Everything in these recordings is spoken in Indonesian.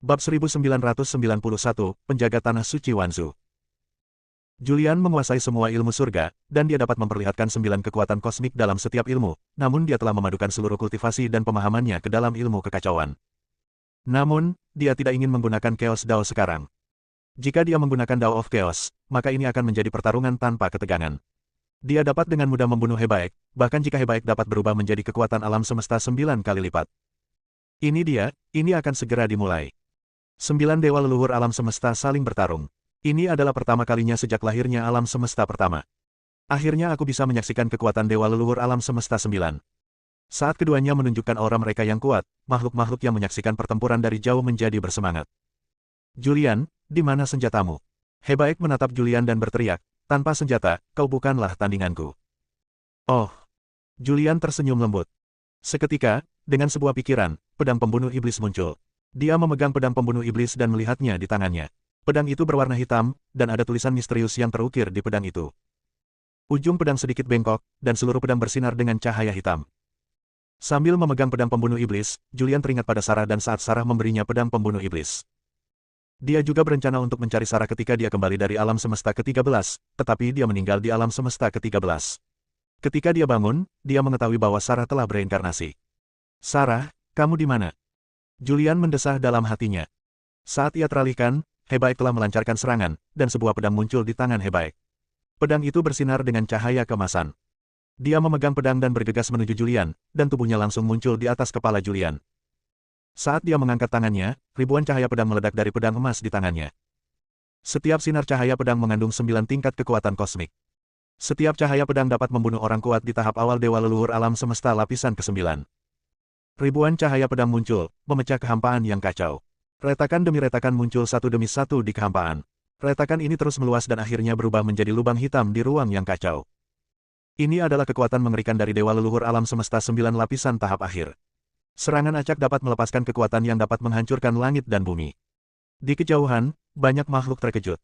Bab 1991, Penjaga Tanah Suci Wanzu. Julian menguasai semua ilmu surga, dan dia dapat memperlihatkan 9 kekuatan kosmik dalam setiap ilmu, namun dia telah memadukan seluruh kultivasi dan pemahamannya ke dalam ilmu kekacauan. Namun, dia tidak ingin menggunakan Chaos Dao sekarang. Jika dia menggunakan Dao of Chaos, maka ini akan menjadi pertarungan tanpa ketegangan. Dia dapat dengan mudah membunuh Hebaek, bahkan jika Hebaek dapat berubah menjadi kekuatan alam semesta 9 kali lipat. Ini akan segera dimulai. 9 dewa leluhur alam semesta saling bertarung. Ini adalah pertama kalinya sejak lahirnya alam semesta pertama. Akhirnya aku bisa menyaksikan kekuatan dewa leluhur alam semesta 9. Saat keduanya menunjukkan aura mereka yang kuat, makhluk-makhluk yang menyaksikan pertempuran dari jauh menjadi bersemangat. Julian, di mana senjatamu? Hebaek menatap Julian dan berteriak, tanpa senjata, kau bukanlah tandinganku. Oh. Julian tersenyum lembut. Seketika, dengan sebuah pikiran, pedang pembunuh iblis muncul. Dia memegang pedang pembunuh iblis dan melihatnya di tangannya. Pedang itu berwarna hitam, dan ada tulisan misterius yang terukir di pedang itu. Ujung pedang sedikit bengkok, dan seluruh pedang bersinar dengan cahaya hitam. Sambil memegang pedang pembunuh iblis, Julian teringat pada Sarah dan saat Sarah memberinya pedang pembunuh iblis. Dia juga berencana untuk mencari Sarah ketika dia kembali dari alam semesta ke-13, tetapi dia meninggal di alam semesta ke-13. Ketika dia bangun, dia mengetahui bahwa Sarah telah bereinkarnasi. Sarah, kamu di mana? Julian mendesah dalam hatinya. Saat ia teralihkan, Hebaek telah melancarkan serangan, dan sebuah pedang muncul di tangan Hebaek. Pedang itu bersinar dengan cahaya keemasan. Dia memegang pedang dan bergegas menuju Julian, dan tubuhnya langsung muncul di atas kepala Julian. Saat dia mengangkat tangannya, ribuan cahaya pedang meledak dari pedang emas di tangannya. Setiap sinar cahaya pedang mengandung 9 tingkat kekuatan kosmik. Setiap cahaya pedang dapat membunuh orang kuat di tahap awal dewa leluhur alam semesta lapisan ke-9. Ribuan cahaya pedang muncul, memecah kehampaan yang kacau. Retakan demi retakan muncul satu demi satu di kehampaan. Retakan ini terus meluas dan akhirnya berubah menjadi lubang hitam di ruang yang kacau. Ini adalah kekuatan mengerikan dari dewa leluhur alam semesta 9 lapisan tahap akhir. Serangan acak dapat melepaskan kekuatan yang dapat menghancurkan langit dan bumi. Di kejauhan, banyak makhluk terkejut.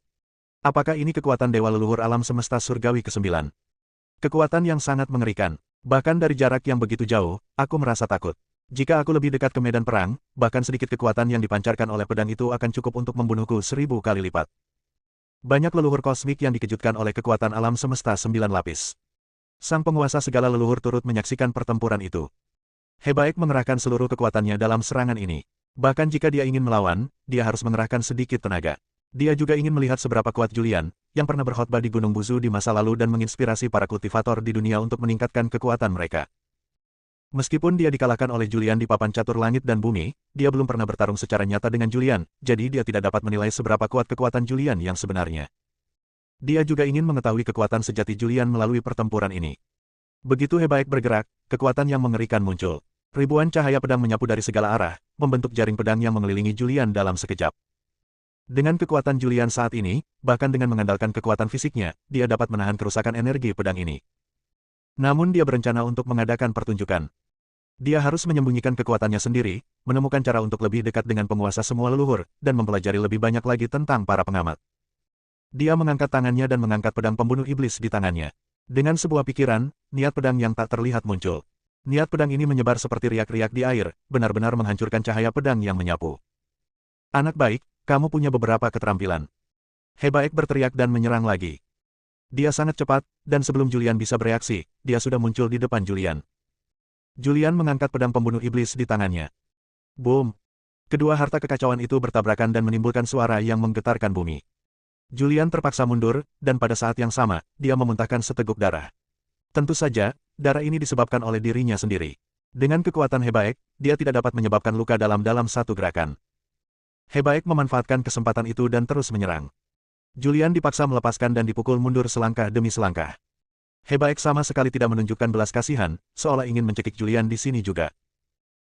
Apakah ini kekuatan dewa leluhur alam semesta surgawi ke-9? Kekuatan yang sangat mengerikan. Bahkan dari jarak yang begitu jauh, aku merasa takut. Jika aku lebih dekat ke medan perang, bahkan sedikit kekuatan yang dipancarkan oleh pedang itu akan cukup untuk membunuhku 1000 kali lipat. Banyak leluhur kosmik yang dikejutkan oleh kekuatan alam semesta 9 lapis. Sang penguasa segala leluhur turut menyaksikan pertempuran itu. Hebaek mengerahkan seluruh kekuatannya dalam serangan ini. Bahkan jika dia ingin melawan, dia harus mengerahkan sedikit tenaga. Dia juga ingin melihat seberapa kuat Julian, yang pernah berkhotbah di Gunung Buzu di masa lalu dan menginspirasi para kultivator di dunia untuk meningkatkan kekuatan mereka. Meskipun dia dikalahkan oleh Julian di papan catur langit dan bumi, dia belum pernah bertarung secara nyata dengan Julian, jadi dia tidak dapat menilai seberapa kuat kekuatan Julian yang sebenarnya. Dia juga ingin mengetahui kekuatan sejati Julian melalui pertempuran ini. Begitu Hebaek bergerak, kekuatan yang mengerikan muncul. Ribuan cahaya pedang menyapu dari segala arah, membentuk jaring pedang yang mengelilingi Julian dalam sekejap. Dengan kekuatan Julian saat ini, bahkan dengan mengandalkan kekuatan fisiknya, dia dapat menahan kerusakan energi pedang ini. Namun dia berencana untuk mengadakan pertunjukan. Dia harus menyembunyikan kekuatannya sendiri, menemukan cara untuk lebih dekat dengan penguasa semua leluhur, dan mempelajari lebih banyak lagi tentang para pengamat. Dia mengangkat tangannya dan mengangkat pedang pembunuh iblis di tangannya. Dengan sebuah pikiran, niat pedang yang tak terlihat muncul. Niat pedang ini menyebar seperti riak-riak di air, benar-benar menghancurkan cahaya pedang yang menyapu. Anak baik, kamu punya beberapa keterampilan. Hebaek berteriak dan menyerang lagi. Dia sangat cepat, dan sebelum Julian bisa bereaksi, dia sudah muncul di depan Julian. Julian mengangkat pedang pembunuh iblis di tangannya. Boom! Kedua harta kekacauan itu bertabrakan dan menimbulkan suara yang menggetarkan bumi. Julian terpaksa mundur, dan pada saat yang sama, dia memuntahkan seteguk darah. Tentu saja, darah ini disebabkan oleh dirinya sendiri. Dengan kekuatan Hebaek, dia tidak dapat menyebabkan luka dalam satu gerakan. Hebaek memanfaatkan kesempatan itu dan terus menyerang. Julian dipaksa melepaskan dan dipukul mundur selangkah demi selangkah. Hebaek sama sekali tidak menunjukkan belas kasihan, seolah ingin mencekik Julian di sini juga.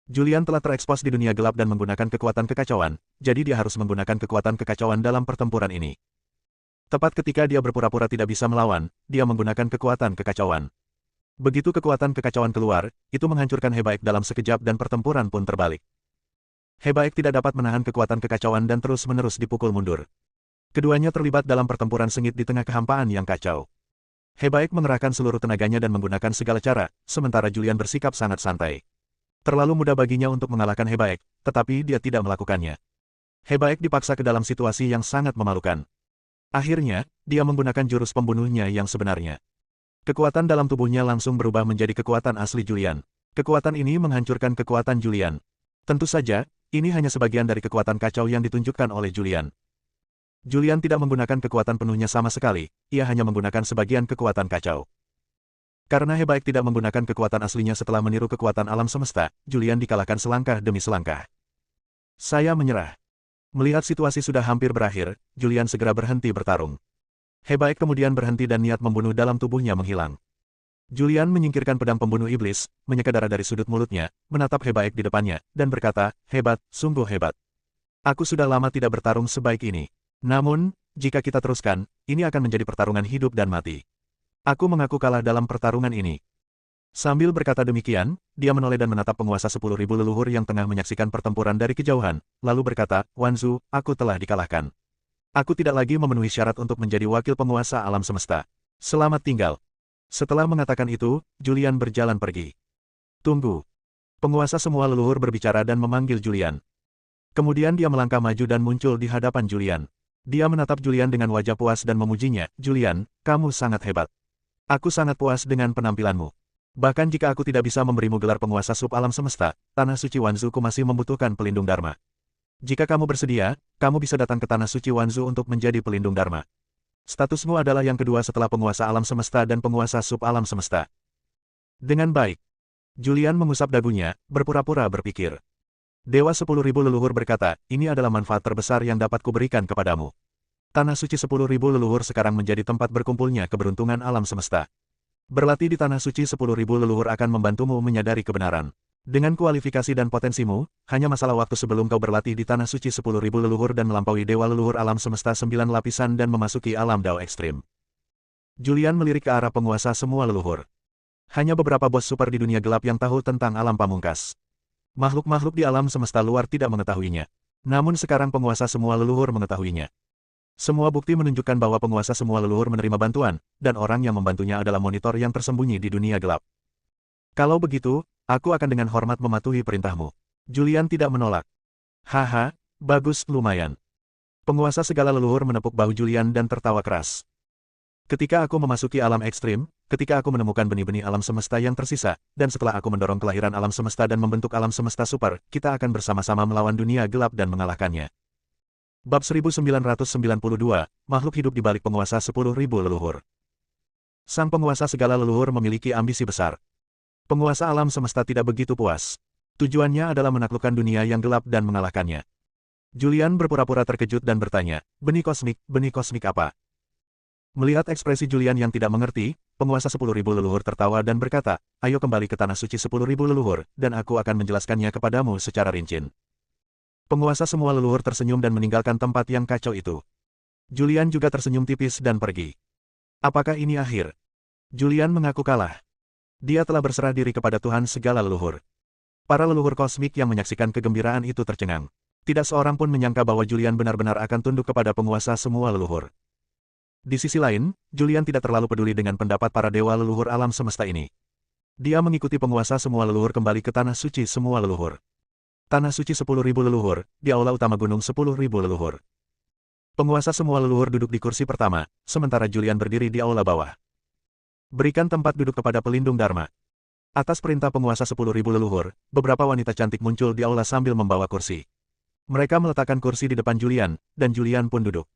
Julian telah terekspos di dunia gelap dan menggunakan kekuatan kekacauan, jadi dia harus menggunakan kekuatan kekacauan dalam pertempuran ini. Tepat ketika dia berpura-pura tidak bisa melawan, dia menggunakan kekuatan kekacauan. Begitu kekuatan kekacauan keluar, itu menghancurkan Hebaek dalam sekejap dan pertempuran pun terbalik. Hebaek tidak dapat menahan kekuatan kekacauan dan terus-menerus dipukul mundur. Keduanya terlibat dalam pertempuran sengit di tengah kehampaan yang kacau. Hebaek mengerahkan seluruh tenaganya dan menggunakan segala cara, sementara Julian bersikap sangat santai. Terlalu mudah baginya untuk mengalahkan Hebaek, tetapi dia tidak melakukannya. Hebaek dipaksa ke dalam situasi yang sangat memalukan. Akhirnya, dia menggunakan jurus pembunuhnya yang sebenarnya. Kekuatan dalam tubuhnya langsung berubah menjadi kekuatan asli Julian. Kekuatan ini menghancurkan kekuatan Julian. Tentu saja, ini hanya sebagian dari kekuatan kacau yang ditunjukkan oleh Julian. Julian tidak menggunakan kekuatan penuhnya sama sekali, ia hanya menggunakan sebagian kekuatan kacau. Karena Hebaek tidak menggunakan kekuatan aslinya setelah meniru kekuatan alam semesta, Julian dikalahkan selangkah demi selangkah. Saya menyerah. Melihat situasi sudah hampir berakhir, Julian segera berhenti bertarung. Hebaek kemudian berhenti dan niat membunuh dalam tubuhnya menghilang. Julian menyingkirkan pedang pembunuh iblis, menyeka darah dari sudut mulutnya, menatap Hebaek di depannya, dan berkata, "Hebat, sungguh hebat. Aku sudah lama tidak bertarung sebaik ini. Namun, jika kita teruskan, ini akan menjadi pertarungan hidup dan mati. Aku mengaku kalah dalam pertarungan ini." Sambil berkata demikian, dia menoleh dan menatap penguasa 10.000 leluhur yang tengah menyaksikan pertempuran dari kejauhan, lalu berkata, "Wanzu, aku telah dikalahkan. Aku tidak lagi memenuhi syarat untuk menjadi wakil penguasa alam semesta. Selamat tinggal." Setelah mengatakan itu, Julian berjalan pergi. "Tunggu." Penguasa semua leluhur berbicara dan memanggil Julian. Kemudian dia melangkah maju dan muncul di hadapan Julian. Dia menatap Julian dengan wajah puas dan memujinya, "Julian, kamu sangat hebat. Aku sangat puas dengan penampilanmu. Bahkan jika aku tidak bisa memberimu gelar penguasa sub alam semesta, Tanah Suci Wanzuku masih membutuhkan pelindung Dharma. Jika kamu bersedia, kamu bisa datang ke Tanah Suci Wanzu untuk menjadi pelindung Dharma. Statusmu adalah yang kedua setelah penguasa alam semesta dan penguasa sub alam semesta." Dengan baik. Julian mengusap dagunya, berpura-pura berpikir. Dewa 10.000 leluhur berkata, "Ini adalah manfaat terbesar yang dapat kuberikan kepadamu." Tanah Suci 10.000 leluhur sekarang menjadi tempat berkumpulnya keberuntungan alam semesta. Berlatih di Tanah Suci 10.000 leluhur akan membantumu menyadari kebenaran. Dengan kualifikasi dan potensimu, hanya masalah waktu sebelum kau berlatih di Tanah Suci 10.000 leluhur dan melampaui Dewa leluhur alam semesta 9 lapisan dan memasuki alam Dao ekstrim. Julian melirik ke arah penguasa semua leluhur. Hanya beberapa bos super di dunia gelap yang tahu tentang alam pamungkas. Makhluk-makhluk di alam semesta luar tidak mengetahuinya. Namun sekarang penguasa semua leluhur mengetahuinya. Semua bukti menunjukkan bahwa penguasa semua leluhur menerima bantuan, dan orang yang membantunya adalah monitor yang tersembunyi di dunia gelap. "Kalau begitu, aku akan dengan hormat mematuhi perintahmu." Julian tidak menolak. "Haha, bagus, lumayan." Penguasa segala leluhur menepuk bahu Julian dan tertawa keras. "Ketika aku memasuki alam ekstrim, ketika aku menemukan benih-benih alam semesta yang tersisa, dan setelah aku mendorong kelahiran alam semesta dan membentuk alam semesta super, kita akan bersama-sama melawan dunia gelap dan mengalahkannya." Bab 1992, Makhluk hidup di balik penguasa 10.000 leluhur. Sang penguasa segala leluhur memiliki ambisi besar. Penguasa alam semesta tidak begitu puas. Tujuannya adalah menaklukkan dunia yang gelap dan mengalahkannya. Julian berpura-pura terkejut dan bertanya, benih kosmik apa?" Melihat ekspresi Julian yang tidak mengerti, penguasa 10.000 leluhur tertawa dan berkata, "Ayo kembali ke Tanah Suci 10.000 leluhur, dan aku akan menjelaskannya kepadamu secara rinci." Penguasa semua leluhur tersenyum dan meninggalkan tempat yang kacau itu. Julian juga tersenyum tipis dan pergi. Apakah ini akhir? Julian mengaku kalah. Dia telah berserah diri kepada Tuhan segala leluhur. Para leluhur kosmik yang menyaksikan kegembiraan itu tercengang. Tidak seorang pun menyangka bahwa Julian benar-benar akan tunduk kepada penguasa semua leluhur. Di sisi lain, Julian tidak terlalu peduli dengan pendapat para dewa leluhur alam semesta ini. Dia mengikuti penguasa semua leluhur kembali ke Tanah Suci semua leluhur. Tanah Suci 10.000 leluhur, di aula utama Gunung 10.000 leluhur. Penguasa semua leluhur duduk di kursi pertama, sementara Julian berdiri di aula bawah. "Berikan tempat duduk kepada pelindung Dharma." Atas perintah penguasa 10.000 leluhur, beberapa wanita cantik muncul di aula sambil membawa kursi. Mereka meletakkan kursi di depan Julian, dan Julian pun duduk.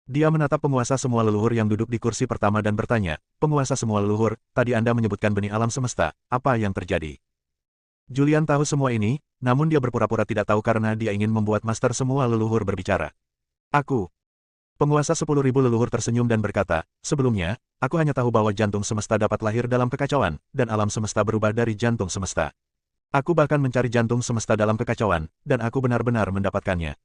Dia menatap penguasa semua leluhur yang duduk di kursi pertama dan bertanya, "Penguasa semua leluhur, tadi Anda menyebutkan benih alam semesta, apa yang terjadi?" Julian tahu semua ini, namun dia berpura-pura tidak tahu karena dia ingin membuat master semua leluhur berbicara. "Aku." Penguasa 10.000 leluhur tersenyum dan berkata, "Sebelumnya, aku hanya tahu bahwa jantung semesta dapat lahir dalam kekacauan, dan alam semesta berubah dari jantung semesta. Aku bahkan mencari jantung semesta dalam kekacauan, dan aku benar-benar mendapatkannya.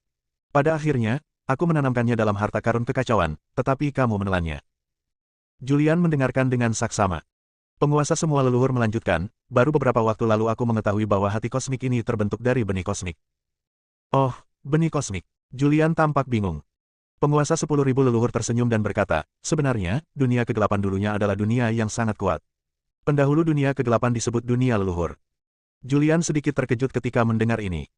Pada akhirnya, aku menanamkannya dalam harta karun kekacauan, tetapi kamu menelannya." Julian mendengarkan dengan saksama. Penguasa semua leluhur melanjutkan, "Baru beberapa waktu lalu aku mengetahui bahwa hati kosmik ini terbentuk dari benih kosmik." "Oh, benih kosmik." Julian tampak bingung. Penguasa 10.000 leluhur tersenyum dan berkata, "Sebenarnya, dunia kegelapan dulunya adalah dunia yang sangat kuat. Pendahulu dunia kegelapan disebut dunia leluhur." Julian sedikit terkejut ketika mendengar ini.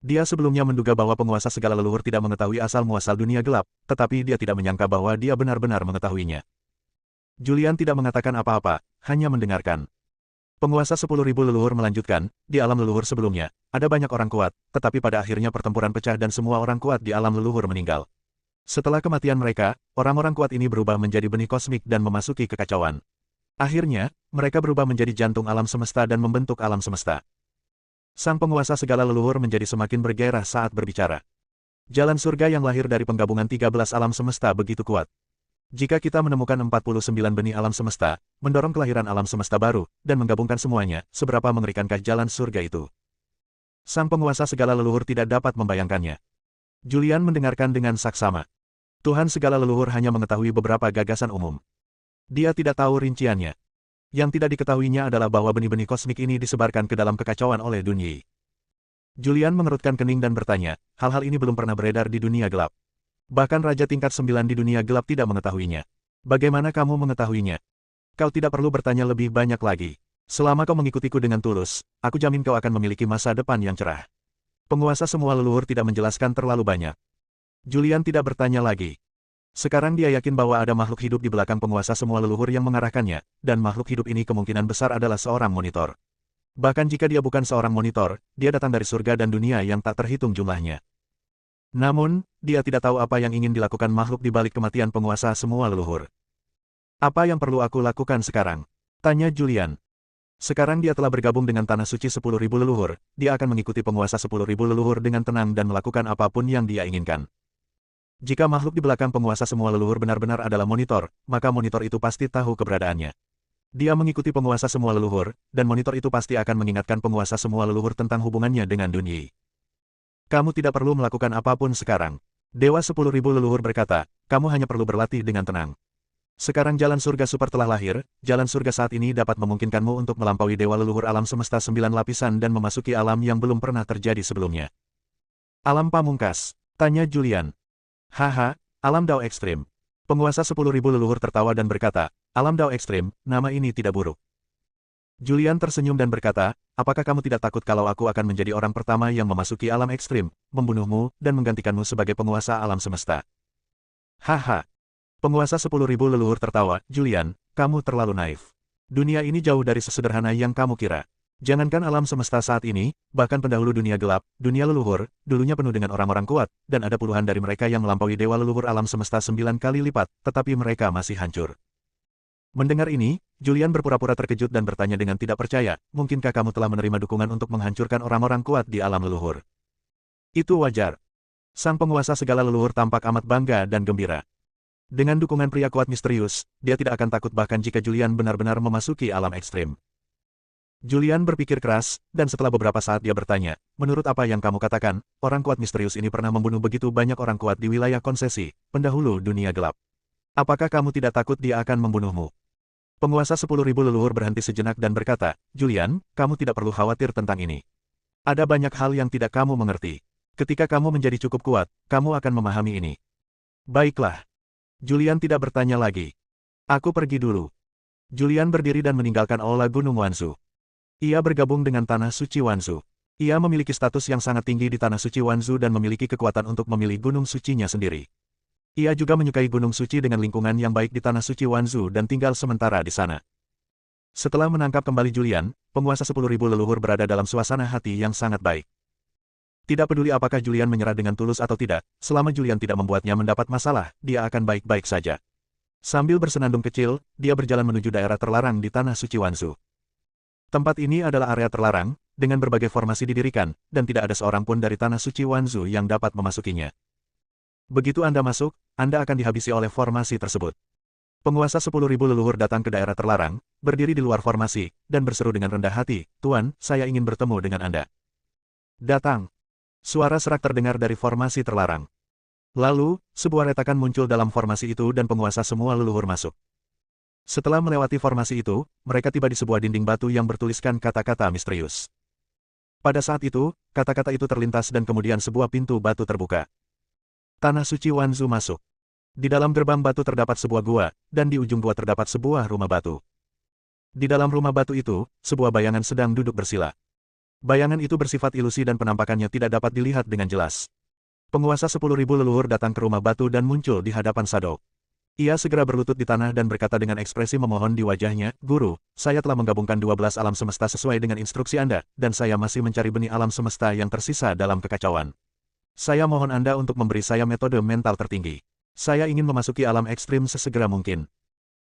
Dia sebelumnya menduga bahwa penguasa segala leluhur tidak mengetahui asal-muasal dunia gelap, tetapi dia tidak menyangka bahwa dia benar-benar mengetahuinya. Julian tidak mengatakan apa-apa, hanya mendengarkan. Penguasa 10.000 leluhur melanjutkan, di alam leluhur sebelumnya, ada banyak orang kuat, tetapi pada akhirnya pertempuran pecah dan semua orang kuat di alam leluhur meninggal. Setelah kematian mereka, orang-orang kuat ini berubah menjadi benih kosmik dan memasuki kekacauan. Akhirnya, mereka berubah menjadi jantung alam semesta dan membentuk alam semesta. Sang penguasa segala leluhur menjadi semakin bergairah saat berbicara. Jalan surga yang lahir dari penggabungan 13 alam semesta begitu kuat. Jika kita menemukan 49 benih alam semesta, mendorong kelahiran alam semesta baru, dan menggabungkan semuanya, seberapa mengerikankah jalan surga itu? Sang penguasa segala leluhur tidak dapat membayangkannya. Julian mendengarkan dengan saksama. Tuhan segala leluhur hanya mengetahui beberapa gagasan umum. Dia tidak tahu rinciannya. Yang tidak diketahuinya adalah bahwa benih-benih kosmik ini disebarkan ke dalam kekacauan oleh Dunyi. Julian mengerutkan kening dan bertanya, hal-hal ini belum pernah beredar di dunia gelap. Bahkan Raja tingkat 9 di dunia gelap tidak mengetahuinya. Bagaimana kamu mengetahuinya? Kau tidak perlu bertanya lebih banyak lagi. Selama kau mengikutiku dengan tulus, aku jamin kau akan memiliki masa depan yang cerah. Penguasa semua leluhur tidak menjelaskan terlalu banyak. Julian tidak bertanya lagi. Sekarang dia yakin bahwa ada makhluk hidup di belakang penguasa semua leluhur yang mengarahkannya, dan makhluk hidup ini kemungkinan besar adalah seorang monitor. Bahkan jika dia bukan seorang monitor, dia datang dari surga dan dunia yang tak terhitung jumlahnya. Namun, dia tidak tahu apa yang ingin dilakukan makhluk di balik kematian penguasa semua leluhur. Apa yang perlu aku lakukan sekarang? Tanya Julian. Sekarang dia telah bergabung dengan Tanah Suci 10.000 leluhur, dia akan mengikuti penguasa 10.000 leluhur dengan tenang dan melakukan apapun yang dia inginkan. Jika makhluk di belakang penguasa semua leluhur benar-benar adalah monitor, maka monitor itu pasti tahu keberadaannya. Dia mengikuti penguasa semua leluhur, dan monitor itu pasti akan mengingatkan penguasa semua leluhur tentang hubungannya dengan Dunyi. Kamu tidak perlu melakukan apapun sekarang. Dewa 10.000 leluhur berkata, kamu hanya perlu berlatih dengan tenang. Sekarang jalan surga super telah lahir, jalan surga saat ini dapat memungkinkanmu untuk melampaui dewa leluhur alam semesta 9 lapisan dan memasuki alam yang belum pernah terjadi sebelumnya. Alam pamungkas, tanya Julian. Haha, alam Dao ekstrim. Penguasa 10.000 leluhur tertawa dan berkata, alam Dao ekstrim, nama ini tidak buruk. Julian tersenyum dan berkata, apakah kamu tidak takut kalau aku akan menjadi orang pertama yang memasuki alam ekstrim, membunuhmu, dan menggantikanmu sebagai penguasa alam semesta? Haha. Penguasa 10.000 leluhur tertawa, Julian, kamu terlalu naif. Dunia ini jauh dari sesederhana yang kamu kira. Jangankan alam semesta saat ini, bahkan pendahulu dunia gelap, dunia leluhur, dulunya penuh dengan orang-orang kuat, dan ada puluhan dari mereka yang melampaui dewa leluhur alam semesta 9 kali lipat, tetapi mereka masih hancur. Mendengar ini, Julian berpura-pura terkejut dan bertanya dengan tidak percaya, mungkinkah kamu telah menerima dukungan untuk menghancurkan orang-orang kuat di alam leluhur? Itu wajar. Sang penguasa segala leluhur tampak amat bangga dan gembira. Dengan dukungan pria kuat misterius, dia tidak akan takut bahkan jika Julian benar-benar memasuki alam ekstrim. Julian berpikir keras, dan setelah beberapa saat dia bertanya, menurut apa yang kamu katakan, orang kuat misterius ini pernah membunuh begitu banyak orang kuat di wilayah konsesi, pendahulu dunia gelap. Apakah kamu tidak takut dia akan membunuhmu? Penguasa 10.000 leluhur berhenti sejenak dan berkata, Julian, kamu tidak perlu khawatir tentang ini. Ada banyak hal yang tidak kamu mengerti. Ketika kamu menjadi cukup kuat, kamu akan memahami ini. Baiklah. Julian tidak bertanya lagi. Aku pergi dulu. Julian berdiri dan meninggalkan aula Gunung Wansu. Ia bergabung dengan Tanah Suci Wansu. Ia memiliki status yang sangat tinggi di Tanah Suci Wansu dan memiliki kekuatan untuk memilih gunung sucinya sendiri. Ia juga menyukai gunung suci dengan lingkungan yang baik di Tanah Suci Wansu dan tinggal sementara di sana. Setelah menangkap kembali Julian, penguasa 10.000 leluhur berada dalam suasana hati yang sangat baik. Tidak peduli apakah Julian menyerah dengan tulus atau tidak, selama Julian tidak membuatnya mendapat masalah, dia akan baik-baik saja. Sambil bersenandung kecil, dia berjalan menuju daerah terlarang di Tanah Suci Wansu. Tempat ini adalah area terlarang, dengan berbagai formasi didirikan, dan tidak ada seorang pun dari Tanah Suci Wansu yang dapat memasukinya. Begitu Anda masuk, Anda akan dihabisi oleh formasi tersebut. Penguasa 10.000 leluhur datang ke daerah terlarang, berdiri di luar formasi, dan berseru dengan rendah hati, Tuan, saya ingin bertemu dengan Anda. Datang. Suara serak terdengar dari formasi terlarang. Lalu, sebuah retakan muncul dalam formasi itu dan penguasa semua leluhur masuk. Setelah melewati formasi itu, mereka tiba di sebuah dinding batu yang bertuliskan kata-kata misterius. Pada saat itu, kata-kata itu terlintas dan kemudian sebuah pintu batu terbuka. Tanah Suci Wansu masuk. Di dalam gerbang batu terdapat sebuah gua, dan di ujung gua terdapat sebuah rumah batu. Di dalam rumah batu itu, sebuah bayangan sedang duduk bersila. Bayangan itu bersifat ilusi dan penampakannya tidak dapat dilihat dengan jelas. Penguasa 10.000 leluhur datang ke rumah batu dan muncul di hadapan Shadow. Ia segera berlutut di tanah dan berkata dengan ekspresi memohon di wajahnya, "Guru, saya telah menggabungkan 12 alam semesta sesuai dengan instruksi Anda, dan saya masih mencari benih alam semesta yang tersisa dalam kekacauan. Saya mohon Anda untuk memberi saya metode mental tertinggi. Saya ingin memasuki alam ekstrim sesegera mungkin."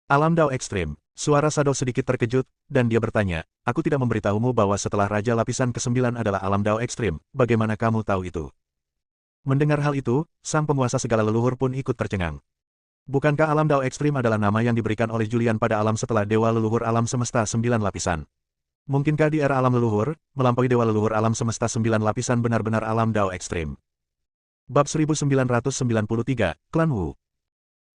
Alam Dao ekstrim. Suara Shadow sedikit terkejut, dan dia bertanya, "Aku tidak memberitahumu bahwa setelah Raja Lapisan ke-9 adalah alam Dao ekstrim, bagaimana kamu tahu itu?" Mendengar hal itu, sang penguasa segala leluhur pun ikut tercengang. Bukankah alam Dao ekstrim adalah nama yang diberikan oleh Julian pada alam setelah Dewa Leluhur Alam Semesta 9 Lapisan? Mungkinkah di era alam leluhur, melampaui Dewa Leluhur Alam Semesta 9 Lapisan benar-benar alam Dao ekstrim? Bab 1993, Klan Wu.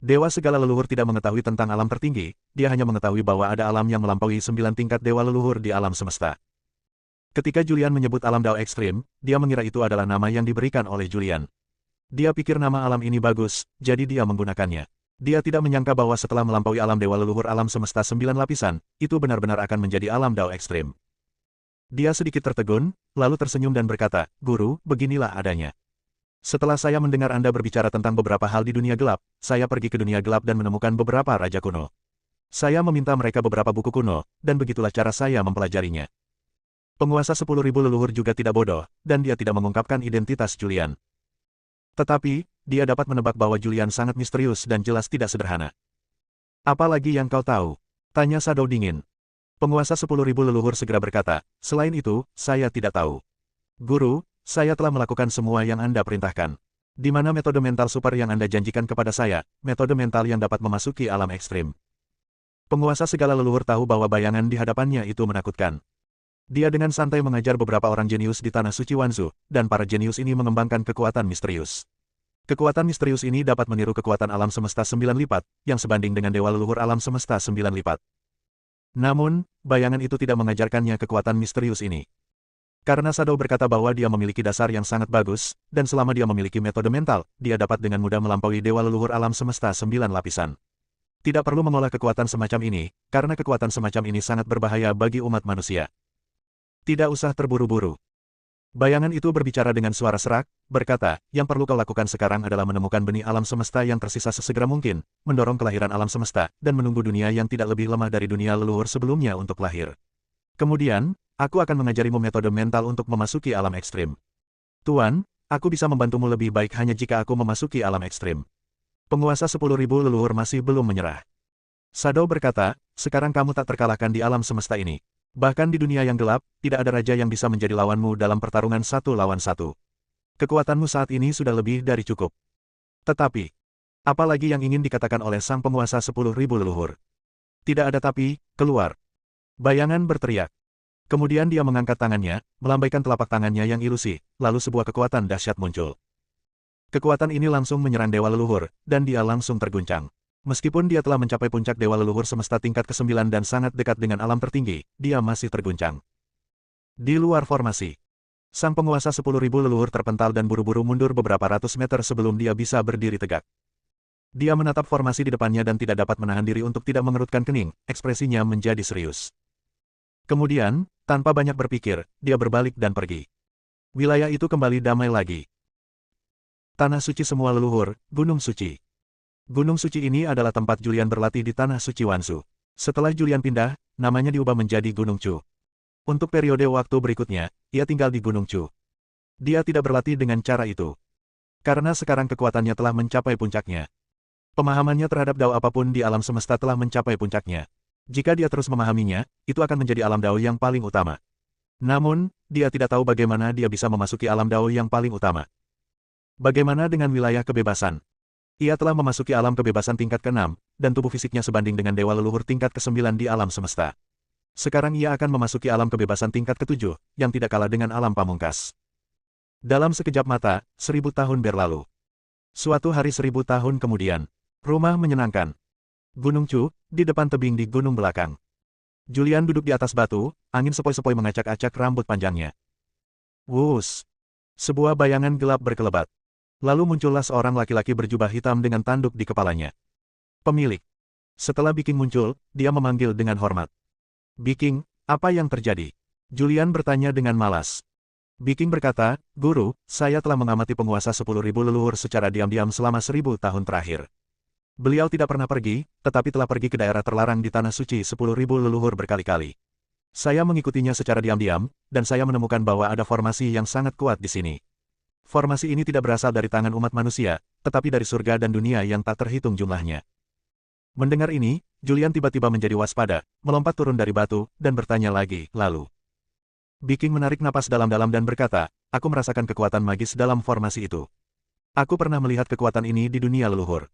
Dewa segala leluhur tidak mengetahui tentang alam tertinggi, dia hanya mengetahui bahwa ada alam yang melampaui 9 tingkat Dewa Leluhur di alam semesta. Ketika Julian menyebut alam Dao ekstrim, dia mengira itu adalah nama yang diberikan oleh Julian. Dia pikir nama alam ini bagus, jadi dia menggunakannya. Dia tidak menyangka bahwa setelah melampaui alam Dewa Leluhur Alam Semesta 9 Lapisan, itu benar-benar akan menjadi alam Dao ekstrim. Dia sedikit tertegun, lalu tersenyum dan berkata, "Guru, beginilah adanya. Setelah saya mendengar Anda berbicara tentang beberapa hal di dunia gelap, saya pergi ke dunia gelap dan menemukan beberapa raja kuno. Saya meminta mereka beberapa buku kuno, dan begitulah cara saya mempelajarinya." Penguasa 10.000 leluhur juga tidak bodoh, dan dia tidak mengungkapkan identitas Julian. Tetapi, dia dapat menebak bahwa Julian sangat misterius dan jelas tidak sederhana. "Apa lagi yang kau tahu?" tanya Shadow dingin. Penguasa 10.000 leluhur segera berkata, "Selain itu, saya tidak tahu. Guru, saya telah melakukan semua yang Anda perintahkan. Di mana metode mental super yang Anda janjikan kepada saya, metode mental yang dapat memasuki alam ekstrim?" Penguasa segala leluhur tahu bahwa bayangan di hadapannya itu menakutkan. Dia dengan santai mengajar beberapa orang jenius di Tanah Suci Wanzu, dan para jenius ini mengembangkan kekuatan misterius. Kekuatan misterius ini dapat meniru kekuatan alam semesta 9 lipat, yang sebanding dengan Dewa Leluhur Alam Semesta 9 lipat. Namun, bayangan itu tidak mengajarkannya kekuatan misterius ini. Karena Shadow berkata bahwa dia memiliki dasar yang sangat bagus, dan selama dia memiliki metode mental, dia dapat dengan mudah melampaui Dewa Leluhur Alam Semesta 9 lapisan. Tidak perlu mengolah kekuatan semacam ini, karena kekuatan semacam ini sangat berbahaya bagi umat manusia. Tidak usah terburu-buru. Bayangan itu berbicara dengan suara serak, berkata, "Yang perlu kau lakukan sekarang adalah menemukan benih alam semesta yang tersisa sesegera mungkin, mendorong kelahiran alam semesta, dan menunggu dunia yang tidak lebih lemah dari dunia leluhur sebelumnya untuk lahir. Kemudian, aku akan mengajarimu metode mental untuk memasuki alam ekstrim." "Tuan, aku bisa membantumu lebih baik hanya jika aku memasuki alam ekstrim." Penguasa 10.000 leluhur masih belum menyerah. Shadow berkata, "Sekarang kamu tak terkalahkan di alam semesta ini. Bahkan di dunia yang gelap, tidak ada raja yang bisa menjadi lawanmu dalam pertarungan 1 lawan 1. Kekuatanmu saat ini sudah lebih dari cukup. Tetapi, apa lagi yang ingin dikatakan oleh sang penguasa 10.000 leluhur?" "Tidak ada tapi, keluar!" Bayangan berteriak. Kemudian dia mengangkat tangannya, melambaikan telapak tangannya yang ilusi, lalu sebuah kekuatan dahsyat muncul. Kekuatan ini langsung menyerang Dewa Leluhur, dan dia langsung terguncang. Meskipun dia telah mencapai puncak Dewa Leluhur semesta tingkat ke-9 dan sangat dekat dengan alam tertinggi, dia masih terguncang. Di luar formasi, sang penguasa 10.000 leluhur terpental dan buru-buru mundur beberapa ratus meter sebelum dia bisa berdiri tegak. Dia menatap formasi di depannya dan tidak dapat menahan diri untuk tidak mengerutkan kening, ekspresinya menjadi serius. Kemudian, tanpa banyak berpikir, dia berbalik dan pergi. Wilayah itu kembali damai lagi. Tanah Suci Semua Leluhur, Gunung Suci. Gunung Suci ini adalah tempat Julian berlatih di Tanah Suci Wanzu. Setelah Julian pindah, namanya diubah menjadi Gunung Chu. Untuk periode waktu berikutnya, ia tinggal di Gunung Chu. Dia tidak berlatih dengan cara itu. Karena sekarang kekuatannya telah mencapai puncaknya. Pemahamannya terhadap Dao apapun di alam semesta telah mencapai puncaknya. Jika dia terus memahaminya, itu akan menjadi alam Dao yang paling utama. Namun, dia tidak tahu bagaimana dia bisa memasuki alam Dao yang paling utama. Bagaimana dengan wilayah kebebasan? Ia telah memasuki alam kebebasan tingkat ke-6, dan tubuh fisiknya sebanding dengan Dewa Leluhur tingkat ke-9 di alam semesta. Sekarang ia akan memasuki alam kebebasan tingkat ke-7, yang tidak kalah dengan alam pamungkas. Dalam sekejap mata, 1000 tahun berlalu. Suatu hari 1000 tahun kemudian, rumah menyenangkan. Gunung Chu, di depan tebing di gunung belakang. Julian duduk di atas batu, angin sepoi-sepoi mengacak-acak rambut panjangnya. Wus! Sebuah bayangan gelap berkelebat. Lalu muncullah seorang laki-laki berjubah hitam dengan tanduk di kepalanya. "Pemilik." Setelah Biking muncul, dia memanggil dengan hormat. "Biking, apa yang terjadi?" Julian bertanya dengan malas. Biking berkata, Guru, saya telah mengamati penguasa 10.000 leluhur secara diam-diam selama 1000 tahun terakhir. Beliau tidak pernah pergi, tetapi telah pergi ke daerah terlarang di Tanah Suci 10.000 leluhur berkali-kali. Saya mengikutinya secara diam-diam, dan saya menemukan bahwa ada formasi yang sangat kuat di sini. Formasi ini tidak berasal dari tangan umat manusia, tetapi dari surga dan dunia yang tak terhitung jumlahnya. Mendengar ini, Julian tiba-tiba menjadi waspada, melompat turun dari batu, dan bertanya lagi, lalu. Biking menarik napas dalam-dalam dan berkata, aku merasakan kekuatan magis dalam formasi itu. Aku pernah melihat kekuatan ini di dunia leluhur.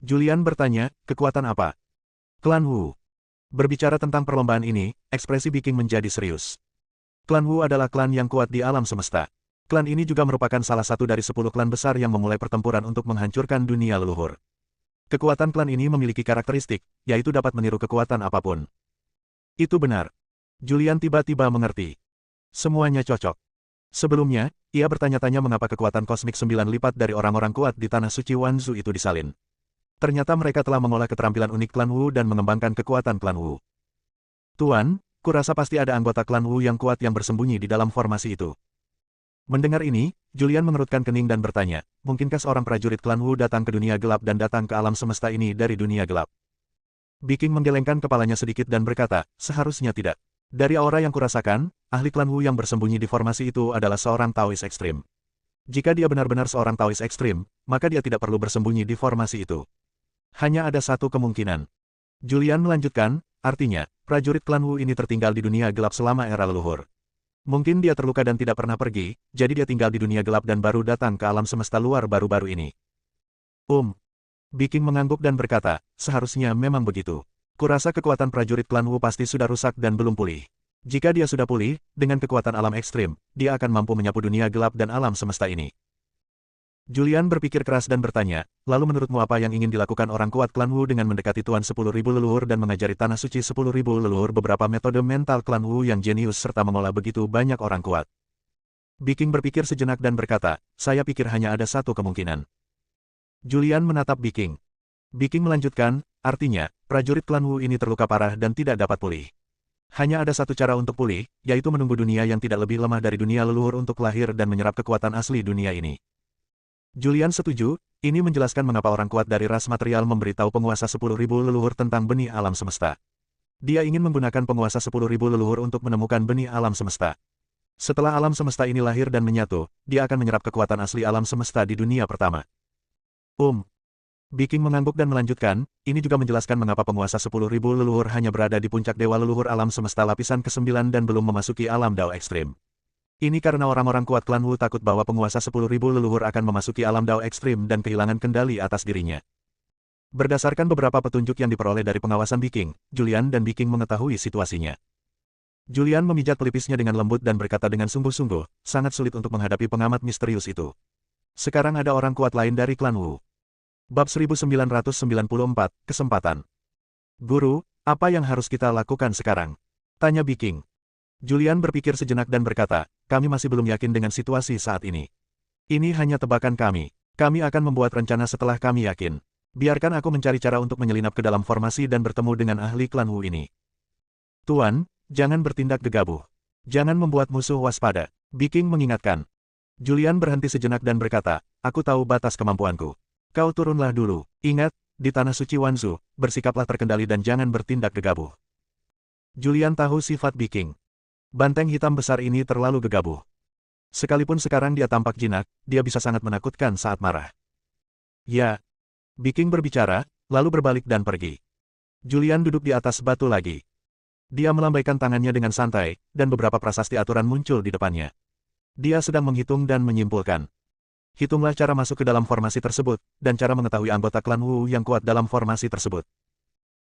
Julian bertanya, kekuatan apa? Klan Wu. Berbicara tentang perlombaan ini, ekspresi Biking menjadi serius. Klan Wu adalah klan yang kuat di alam semesta. Klan ini juga merupakan salah satu dari 10 klan besar yang memulai pertempuran untuk menghancurkan dunia leluhur. Kekuatan klan ini memiliki karakteristik, yaitu dapat meniru kekuatan apapun. Itu benar. Julian tiba-tiba mengerti. Semuanya cocok. Sebelumnya, ia bertanya-tanya mengapa kekuatan kosmik 9 lipat dari orang-orang kuat di Tanah Suci Wanzu itu disalin. Ternyata mereka telah mengolah keterampilan unik klan Wu dan mengembangkan kekuatan klan Wu. Tuan, kurasa pasti ada anggota klan Wu yang kuat yang bersembunyi di dalam formasi itu. Mendengar ini, Julian mengerutkan kening dan bertanya, mungkinkah seorang prajurit klan Wu datang ke dunia gelap dan datang ke alam semesta ini dari dunia gelap? Biking menggelengkan kepalanya sedikit dan berkata, seharusnya tidak. Dari aura yang kurasakan, ahli klan Wu yang bersembunyi di formasi itu adalah seorang Taois ekstrim. Jika dia benar-benar seorang Taois ekstrim, maka dia tidak perlu bersembunyi di formasi itu. Hanya ada satu kemungkinan. Julian melanjutkan, artinya, prajurit klan Wu ini tertinggal di dunia gelap selama era leluhur. Mungkin dia terluka dan tidak pernah pergi, jadi dia tinggal di dunia gelap dan baru datang ke alam semesta luar baru-baru ini. Biking mengangguk dan berkata, seharusnya memang begitu. Kurasa kekuatan prajurit klan Wu pasti sudah rusak dan belum pulih. Jika dia sudah pulih, dengan kekuatan alam ekstrim, dia akan mampu menyapu dunia gelap dan alam semesta ini. Julian berpikir keras dan bertanya, lalu menurutmu apa yang ingin dilakukan orang kuat klan Wu dengan mendekati Tuan 10.000 leluhur dan mengajari Tanah Suci 10.000 leluhur beberapa metode mental klan Wu yang jenius serta mengolah begitu banyak orang kuat? Biking berpikir sejenak dan berkata, saya pikir hanya ada satu kemungkinan. Julian menatap Biking. Biking melanjutkan, artinya, prajurit klan Wu ini terluka parah dan tidak dapat pulih. Hanya ada satu cara untuk pulih, yaitu menunggu dunia yang tidak lebih lemah dari dunia leluhur untuk lahir dan menyerap kekuatan asli dunia ini. Julian setuju, ini menjelaskan mengapa orang kuat dari ras material memberitahu penguasa 10.000 leluhur tentang benih alam semesta. Dia ingin menggunakan penguasa 10.000 leluhur untuk menemukan benih alam semesta. Setelah alam semesta ini lahir dan menyatu, dia akan menyerap kekuatan asli alam semesta di dunia pertama. Biking mengangguk dan melanjutkan, ini juga menjelaskan mengapa penguasa 10.000 leluhur hanya berada di puncak dewa leluhur alam semesta lapisan ke-9 dan belum memasuki alam Dao ekstrim. Ini karena orang-orang kuat klan Wu takut bahwa penguasa 10.000 leluhur akan memasuki alam Dao ekstrim dan kehilangan kendali atas dirinya. Berdasarkan beberapa petunjuk yang diperoleh dari pengawasan Biking, Julian dan Biking mengetahui situasinya. Julian memijat pelipisnya dengan lembut dan berkata dengan sungguh-sungguh, sangat sulit untuk menghadapi pengamat misterius itu. Sekarang ada orang kuat lain dari klan Wu. Bab 1994, Kesempatan. Guru, apa yang harus kita lakukan sekarang? Tanya Biking. Julian berpikir sejenak dan berkata, kami masih belum yakin dengan situasi saat ini. Ini hanya tebakan kami. Kami akan membuat rencana setelah kami yakin. Biarkan aku mencari cara untuk menyelinap ke dalam formasi dan bertemu dengan ahli klan Wu ini. Tuan, jangan bertindak gegabah. Jangan membuat musuh waspada. Biking mengingatkan. Julian berhenti sejenak dan berkata, aku tahu batas kemampuanku. Kau turunlah dulu. Ingat, di Tanah Suci Wanzu, bersikaplah terkendali dan jangan bertindak gegabah. Julian tahu sifat Biking. Banteng hitam besar ini terlalu gegabah. Sekalipun sekarang dia tampak jinak, dia bisa sangat menakutkan saat marah. Ya. Biking berbicara, lalu berbalik dan pergi. Julian duduk di atas batu lagi. Dia melambaikan tangannya dengan santai, dan beberapa prasasti aturan muncul di depannya. Dia sedang menghitung dan menyimpulkan. Hitunglah cara masuk ke dalam formasi tersebut, dan cara mengetahui anggota klan Wu yang kuat dalam formasi tersebut.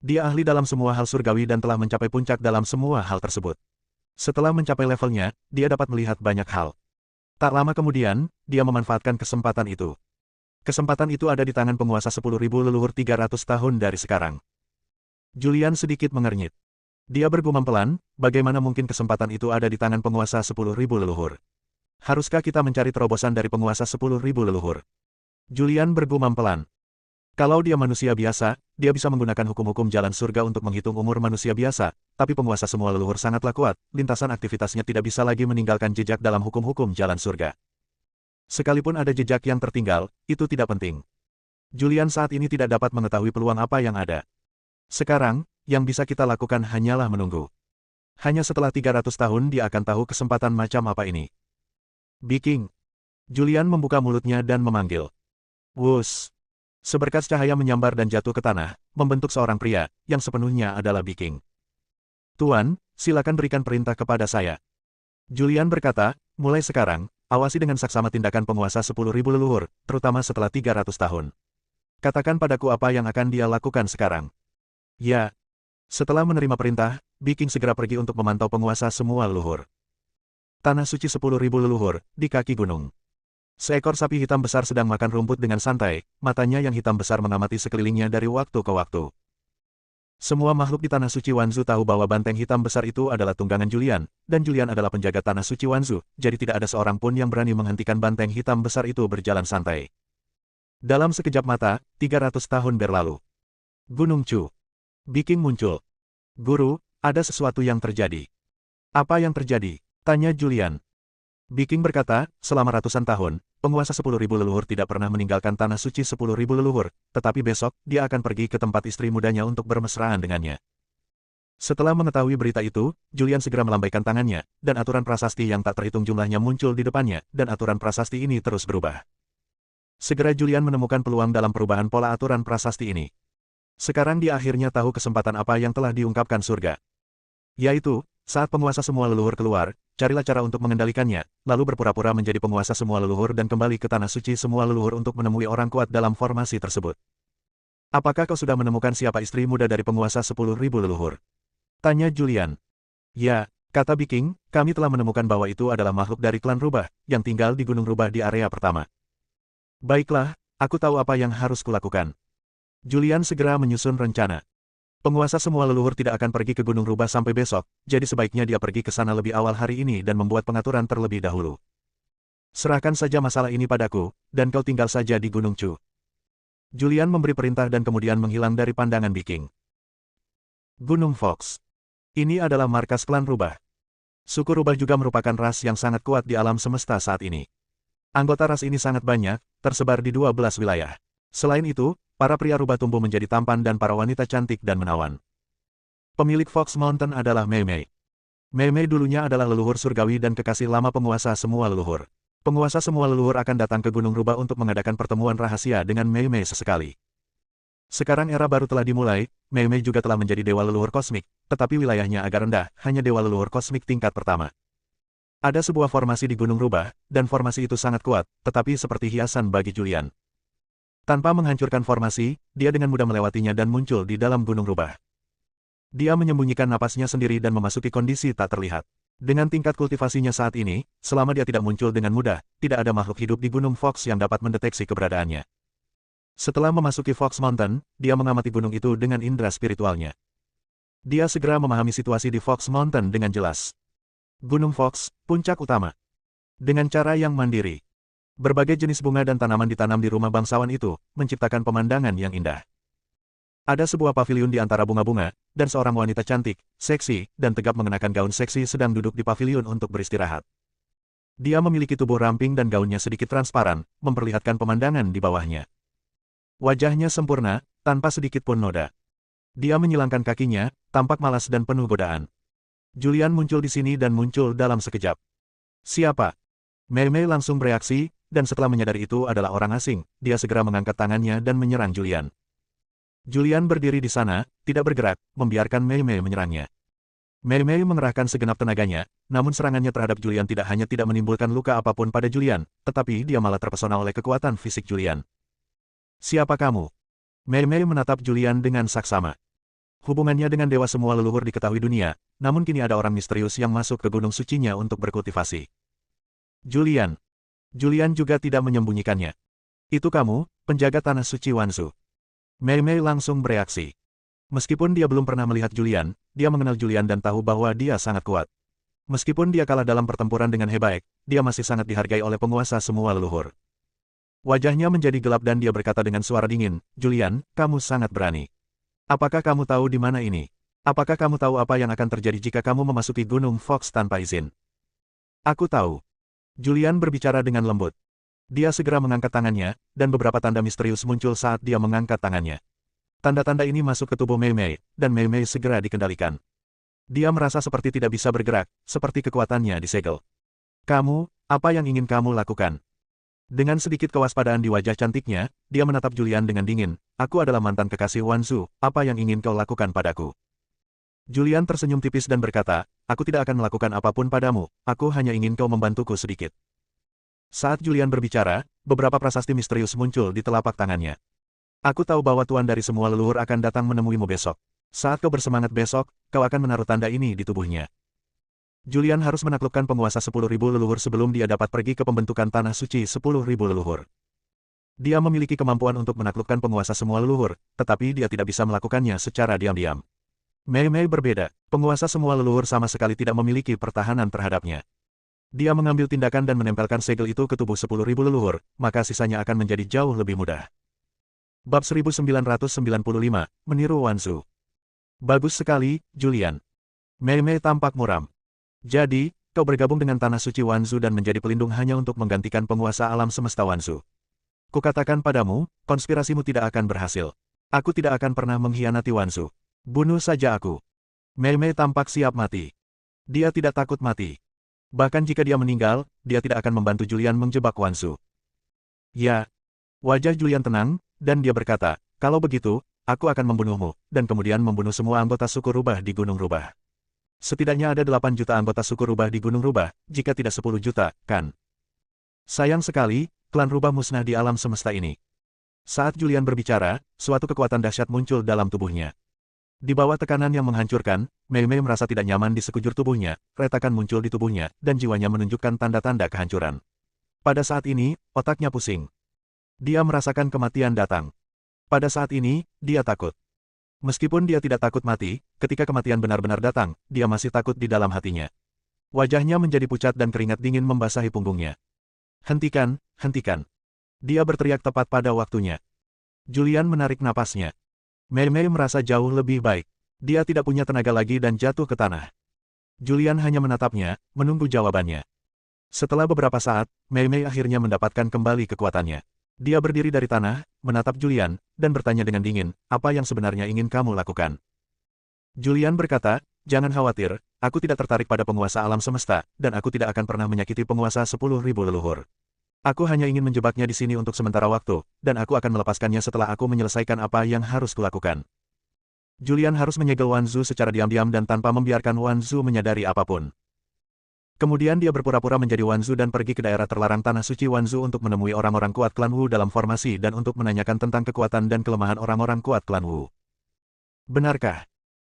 Dia ahli dalam semua hal surgawi dan telah mencapai puncak dalam semua hal tersebut. Setelah mencapai levelnya, dia dapat melihat banyak hal. Tak lama kemudian, dia memanfaatkan kesempatan itu. Kesempatan itu ada di tangan penguasa 10.000 leluhur 300 tahun dari sekarang. Julian sedikit mengernyit. Dia bergumam pelan, bagaimana mungkin kesempatan itu ada di tangan penguasa 10.000 leluhur? Haruskah kita mencari terobosan dari penguasa 10.000 leluhur? Julian bergumam pelan. Kalau dia manusia biasa, dia bisa menggunakan hukum-hukum jalan surga untuk menghitung umur manusia biasa, tapi penguasa semua leluhur sangatlah kuat, lintasan aktivitasnya tidak bisa lagi meninggalkan jejak dalam hukum-hukum jalan surga. Sekalipun ada jejak yang tertinggal, itu tidak penting. Julian saat ini tidak dapat mengetahui peluang apa yang ada. Sekarang, yang bisa kita lakukan hanyalah menunggu. Hanya setelah 300 tahun dia akan tahu kesempatan macam apa ini. Biking. Julian membuka mulutnya dan memanggil. Wus. Seberkas cahaya menyambar dan jatuh ke tanah, membentuk seorang pria, yang sepenuhnya adalah Biking. Tuan, silakan berikan perintah kepada saya. Julian berkata, mulai sekarang, awasi dengan saksama tindakan penguasa 10.000 leluhur, terutama setelah 300 tahun. Katakan padaku apa yang akan dia lakukan sekarang. Ya. Setelah menerima perintah, Biking segera pergi untuk memantau penguasa semua leluhur. Tanah suci 10.000 leluhur, di kaki gunung. Seekor sapi hitam besar sedang makan rumput dengan santai, matanya yang hitam besar mengamati sekelilingnya dari waktu ke waktu. Semua makhluk di Tanah Suci Wanzu tahu bahwa banteng hitam besar itu adalah tunggangan Julian, dan Julian adalah penjaga Tanah Suci Wanzu, jadi tidak ada seorang pun yang berani menghentikan banteng hitam besar itu berjalan santai. Dalam sekejap mata, 300 tahun berlalu. Gunung Chu. Biking muncul. Guru, ada sesuatu yang terjadi. Apa yang terjadi? Tanya Julian. Biking berkata, selama ratusan tahun, penguasa 10.000 leluhur tidak pernah meninggalkan Tanah Suci 10.000 leluhur, tetapi besok, dia akan pergi ke tempat istri mudanya untuk bermesraan dengannya. Setelah mengetahui berita itu, Julian segera melambaikan tangannya, dan aturan prasasti yang tak terhitung jumlahnya muncul di depannya, dan aturan prasasti ini terus berubah. Segera Julian menemukan peluang dalam perubahan pola aturan prasasti ini. Sekarang dia akhirnya tahu kesempatan apa yang telah diungkapkan surga. Yaitu, saat penguasa semua leluhur keluar, carilah cara untuk mengendalikannya, lalu berpura-pura menjadi penguasa semua leluhur dan kembali ke Tanah Suci semua leluhur untuk menemui orang kuat dalam formasi tersebut. Apakah kau sudah menemukan siapa istri muda dari penguasa 10.000 leluhur? Tanya Julian. Ya, kata Biking, kami telah menemukan bahwa itu adalah makhluk dari klan Rubah, yang tinggal di Gunung Rubah di area pertama. Baiklah, aku tahu apa yang harus kulakukan. Julian segera menyusun rencana. Penguasa semua leluhur tidak akan pergi ke Gunung Rubah sampai besok, jadi sebaiknya dia pergi ke sana lebih awal hari ini dan membuat pengaturan terlebih dahulu. Serahkan saja masalah ini padaku, dan kau tinggal saja di Gunung Chu. Julian memberi perintah dan kemudian menghilang dari pandangan Biking. Gunung Fox. Ini adalah markas klan Rubah. Suku Rubah juga merupakan ras yang sangat kuat di alam semesta saat ini. Anggota ras ini sangat banyak, tersebar di 12 wilayah. Selain itu, para pria rubah tumbuh menjadi tampan dan para wanita cantik dan menawan. Pemilik Fox Mountain adalah Mei Mei. Mei Mei dulunya adalah leluhur surgawi dan kekasih lama penguasa semua leluhur. Penguasa semua leluhur akan datang ke Gunung Rubah untuk mengadakan pertemuan rahasia dengan Mei Mei sesekali. Sekarang era baru telah dimulai, Mei Mei juga telah menjadi dewa leluhur kosmik, tetapi wilayahnya agak rendah, hanya dewa leluhur kosmik tingkat pertama. Ada sebuah formasi di Gunung Rubah, dan formasi itu sangat kuat, tetapi seperti hiasan bagi Julian. Tanpa menghancurkan formasi, dia dengan mudah melewatinya dan muncul di dalam Gunung Rubah. Dia menyembunyikan napasnya sendiri dan memasuki kondisi tak terlihat. Dengan tingkat kultivasinya saat ini, selama dia tidak muncul dengan mudah, tidak ada makhluk hidup di Gunung Fox yang dapat mendeteksi keberadaannya. Setelah memasuki Fox Mountain, dia mengamati gunung itu dengan indera spiritualnya. Dia segera memahami situasi di Fox Mountain dengan jelas. Gunung Fox, puncak utama. Dengan cara yang mandiri. Berbagai jenis bunga dan tanaman ditanam di rumah bangsawan itu, menciptakan pemandangan yang indah. Ada sebuah paviliun di antara bunga-bunga, dan seorang wanita cantik, seksi, dan tegap mengenakan gaun seksi sedang duduk di paviliun untuk beristirahat. Dia memiliki tubuh ramping dan gaunnya sedikit transparan, memperlihatkan pemandangan di bawahnya. Wajahnya sempurna, tanpa sedikit pun noda. Dia menyilangkan kakinya, tampak malas dan penuh godaan. Julian muncul di sini dan muncul dalam sekejap. Siapa? Mei Mei langsung bereaksi, dan setelah menyadari itu adalah orang asing, dia segera mengangkat tangannya dan menyerang Julian. Julian berdiri di sana, tidak bergerak, membiarkan Mei Mei menyerangnya. Mei Mei mengerahkan segenap tenaganya, namun serangannya terhadap Julian tidak hanya tidak menimbulkan luka apapun pada Julian, tetapi dia malah terpesona oleh kekuatan fisik Julian. Siapa kamu? Mei Mei menatap Julian dengan saksama. Hubungannya dengan dewa semua leluhur diketahui dunia, namun kini ada orang misterius yang masuk ke gunung sucinya untuk berkultivasi. Julian. Julian juga tidak menyembunyikannya. Itu kamu, penjaga Tanah Suci Wanzu. Mei Mei langsung bereaksi. Meskipun dia belum pernah melihat Julian, dia mengenal Julian dan tahu bahwa dia sangat kuat. Meskipun dia kalah dalam pertempuran dengan Hebaek, dia masih sangat dihargai oleh penguasa semua leluhur. Wajahnya menjadi gelap dan dia berkata dengan suara dingin, Julian, kamu sangat berani. Apakah kamu tahu di mana ini? Apakah kamu tahu apa yang akan terjadi jika kamu memasuki Gunung Fox tanpa izin? Aku tahu. Julian berbicara dengan lembut. Dia segera mengangkat tangannya, dan beberapa tanda misterius muncul saat dia mengangkat tangannya. Tanda-tanda ini masuk ke tubuh Mei Mei, dan Mei Mei segera dikendalikan. Dia merasa seperti tidak bisa bergerak, seperti kekuatannya disegel. Kamu, apa yang ingin kamu lakukan? Dengan sedikit kewaspadaan di wajah cantiknya, dia menatap Julian dengan dingin. Aku adalah mantan kekasih Wanzu, apa yang ingin kau lakukan padaku? Julian tersenyum tipis dan berkata, aku tidak akan melakukan apapun padamu, aku hanya ingin kau membantuku sedikit. Saat Julian berbicara, beberapa prasasti misterius muncul di telapak tangannya. Aku tahu bahwa tuan dari semua leluhur akan datang menemuimu besok. Saat kau bersemangat besok, kau akan menaruh tanda ini di tubuhnya. Julian harus menaklukkan penguasa 10.000 leluhur sebelum dia dapat pergi ke pembentukan tanah suci 10.000 leluhur. Dia memiliki kemampuan untuk menaklukkan penguasa semua leluhur, tetapi dia tidak bisa melakukannya secara diam-diam. Mei Mei berbeda, penguasa semua leluhur sama sekali tidak memiliki pertahanan terhadapnya. Dia mengambil tindakan dan menempelkan segel itu ke tubuh 10.000 leluhur, maka sisanya akan menjadi jauh lebih mudah. Bab 1995, Meniru Wanzu. Bagus sekali, Julian. Mei Mei tampak muram. Jadi, kau bergabung dengan Tanah Suci Wanzu dan menjadi pelindung hanya untuk menggantikan penguasa alam semesta Wanzu. Kukatakan padamu, konspirasimu tidak akan berhasil. Aku tidak akan pernah mengkhianati Wanzu. Bunuh saja aku. Mei Mei tampak siap mati. Dia tidak takut mati. Bahkan jika dia meninggal, dia tidak akan membantu Julian menjebak Wanzu. Ya. Wajah Julian tenang, dan dia berkata, kalau begitu, aku akan membunuhmu, dan kemudian membunuh semua anggota suku rubah di Gunung Rubah. Setidaknya ada 8 juta anggota suku rubah di Gunung Rubah, jika tidak 10 juta, kan? Sayang sekali, klan rubah musnah di alam semesta ini. Saat Julian berbicara, suatu kekuatan dahsyat muncul dalam tubuhnya. Di bawah tekanan yang menghancurkan, Mei Mei merasa tidak nyaman di sekujur tubuhnya, retakan muncul di tubuhnya, dan jiwanya menunjukkan tanda-tanda kehancuran. Pada saat ini, otaknya pusing. Dia merasakan kematian datang. Pada saat ini, dia takut. Meskipun dia tidak takut mati, ketika kematian benar-benar datang, dia masih takut di dalam hatinya. Wajahnya menjadi pucat dan keringat dingin membasahi punggungnya. Hentikan, hentikan. Dia berteriak tepat pada waktunya. Julian menarik napasnya. Mei Mei merasa jauh lebih baik. Dia tidak punya tenaga lagi dan jatuh ke tanah. Julian hanya menatapnya, menunggu jawabannya. Setelah beberapa saat, Mei Mei akhirnya mendapatkan kembali kekuatannya. Dia berdiri dari tanah, menatap Julian, dan bertanya dengan dingin, apa yang sebenarnya ingin kamu lakukan? Julian berkata, jangan khawatir, aku tidak tertarik pada penguasa alam semesta, dan aku tidak akan pernah menyakiti penguasa 10.000 leluhur. Aku hanya ingin menjebaknya di sini untuk sementara waktu, dan aku akan melepaskannya setelah aku menyelesaikan apa yang harus kulakukan. Julian harus menyegel Wanzu secara diam-diam dan tanpa membiarkan Wanzu menyadari apapun. Kemudian dia berpura-pura menjadi Wanzu dan pergi ke daerah terlarang Tanah Suci Wanzu untuk menemui orang-orang kuat klan Wu dalam formasi dan untuk menanyakan tentang kekuatan dan kelemahan orang-orang kuat klan Wu. Benarkah?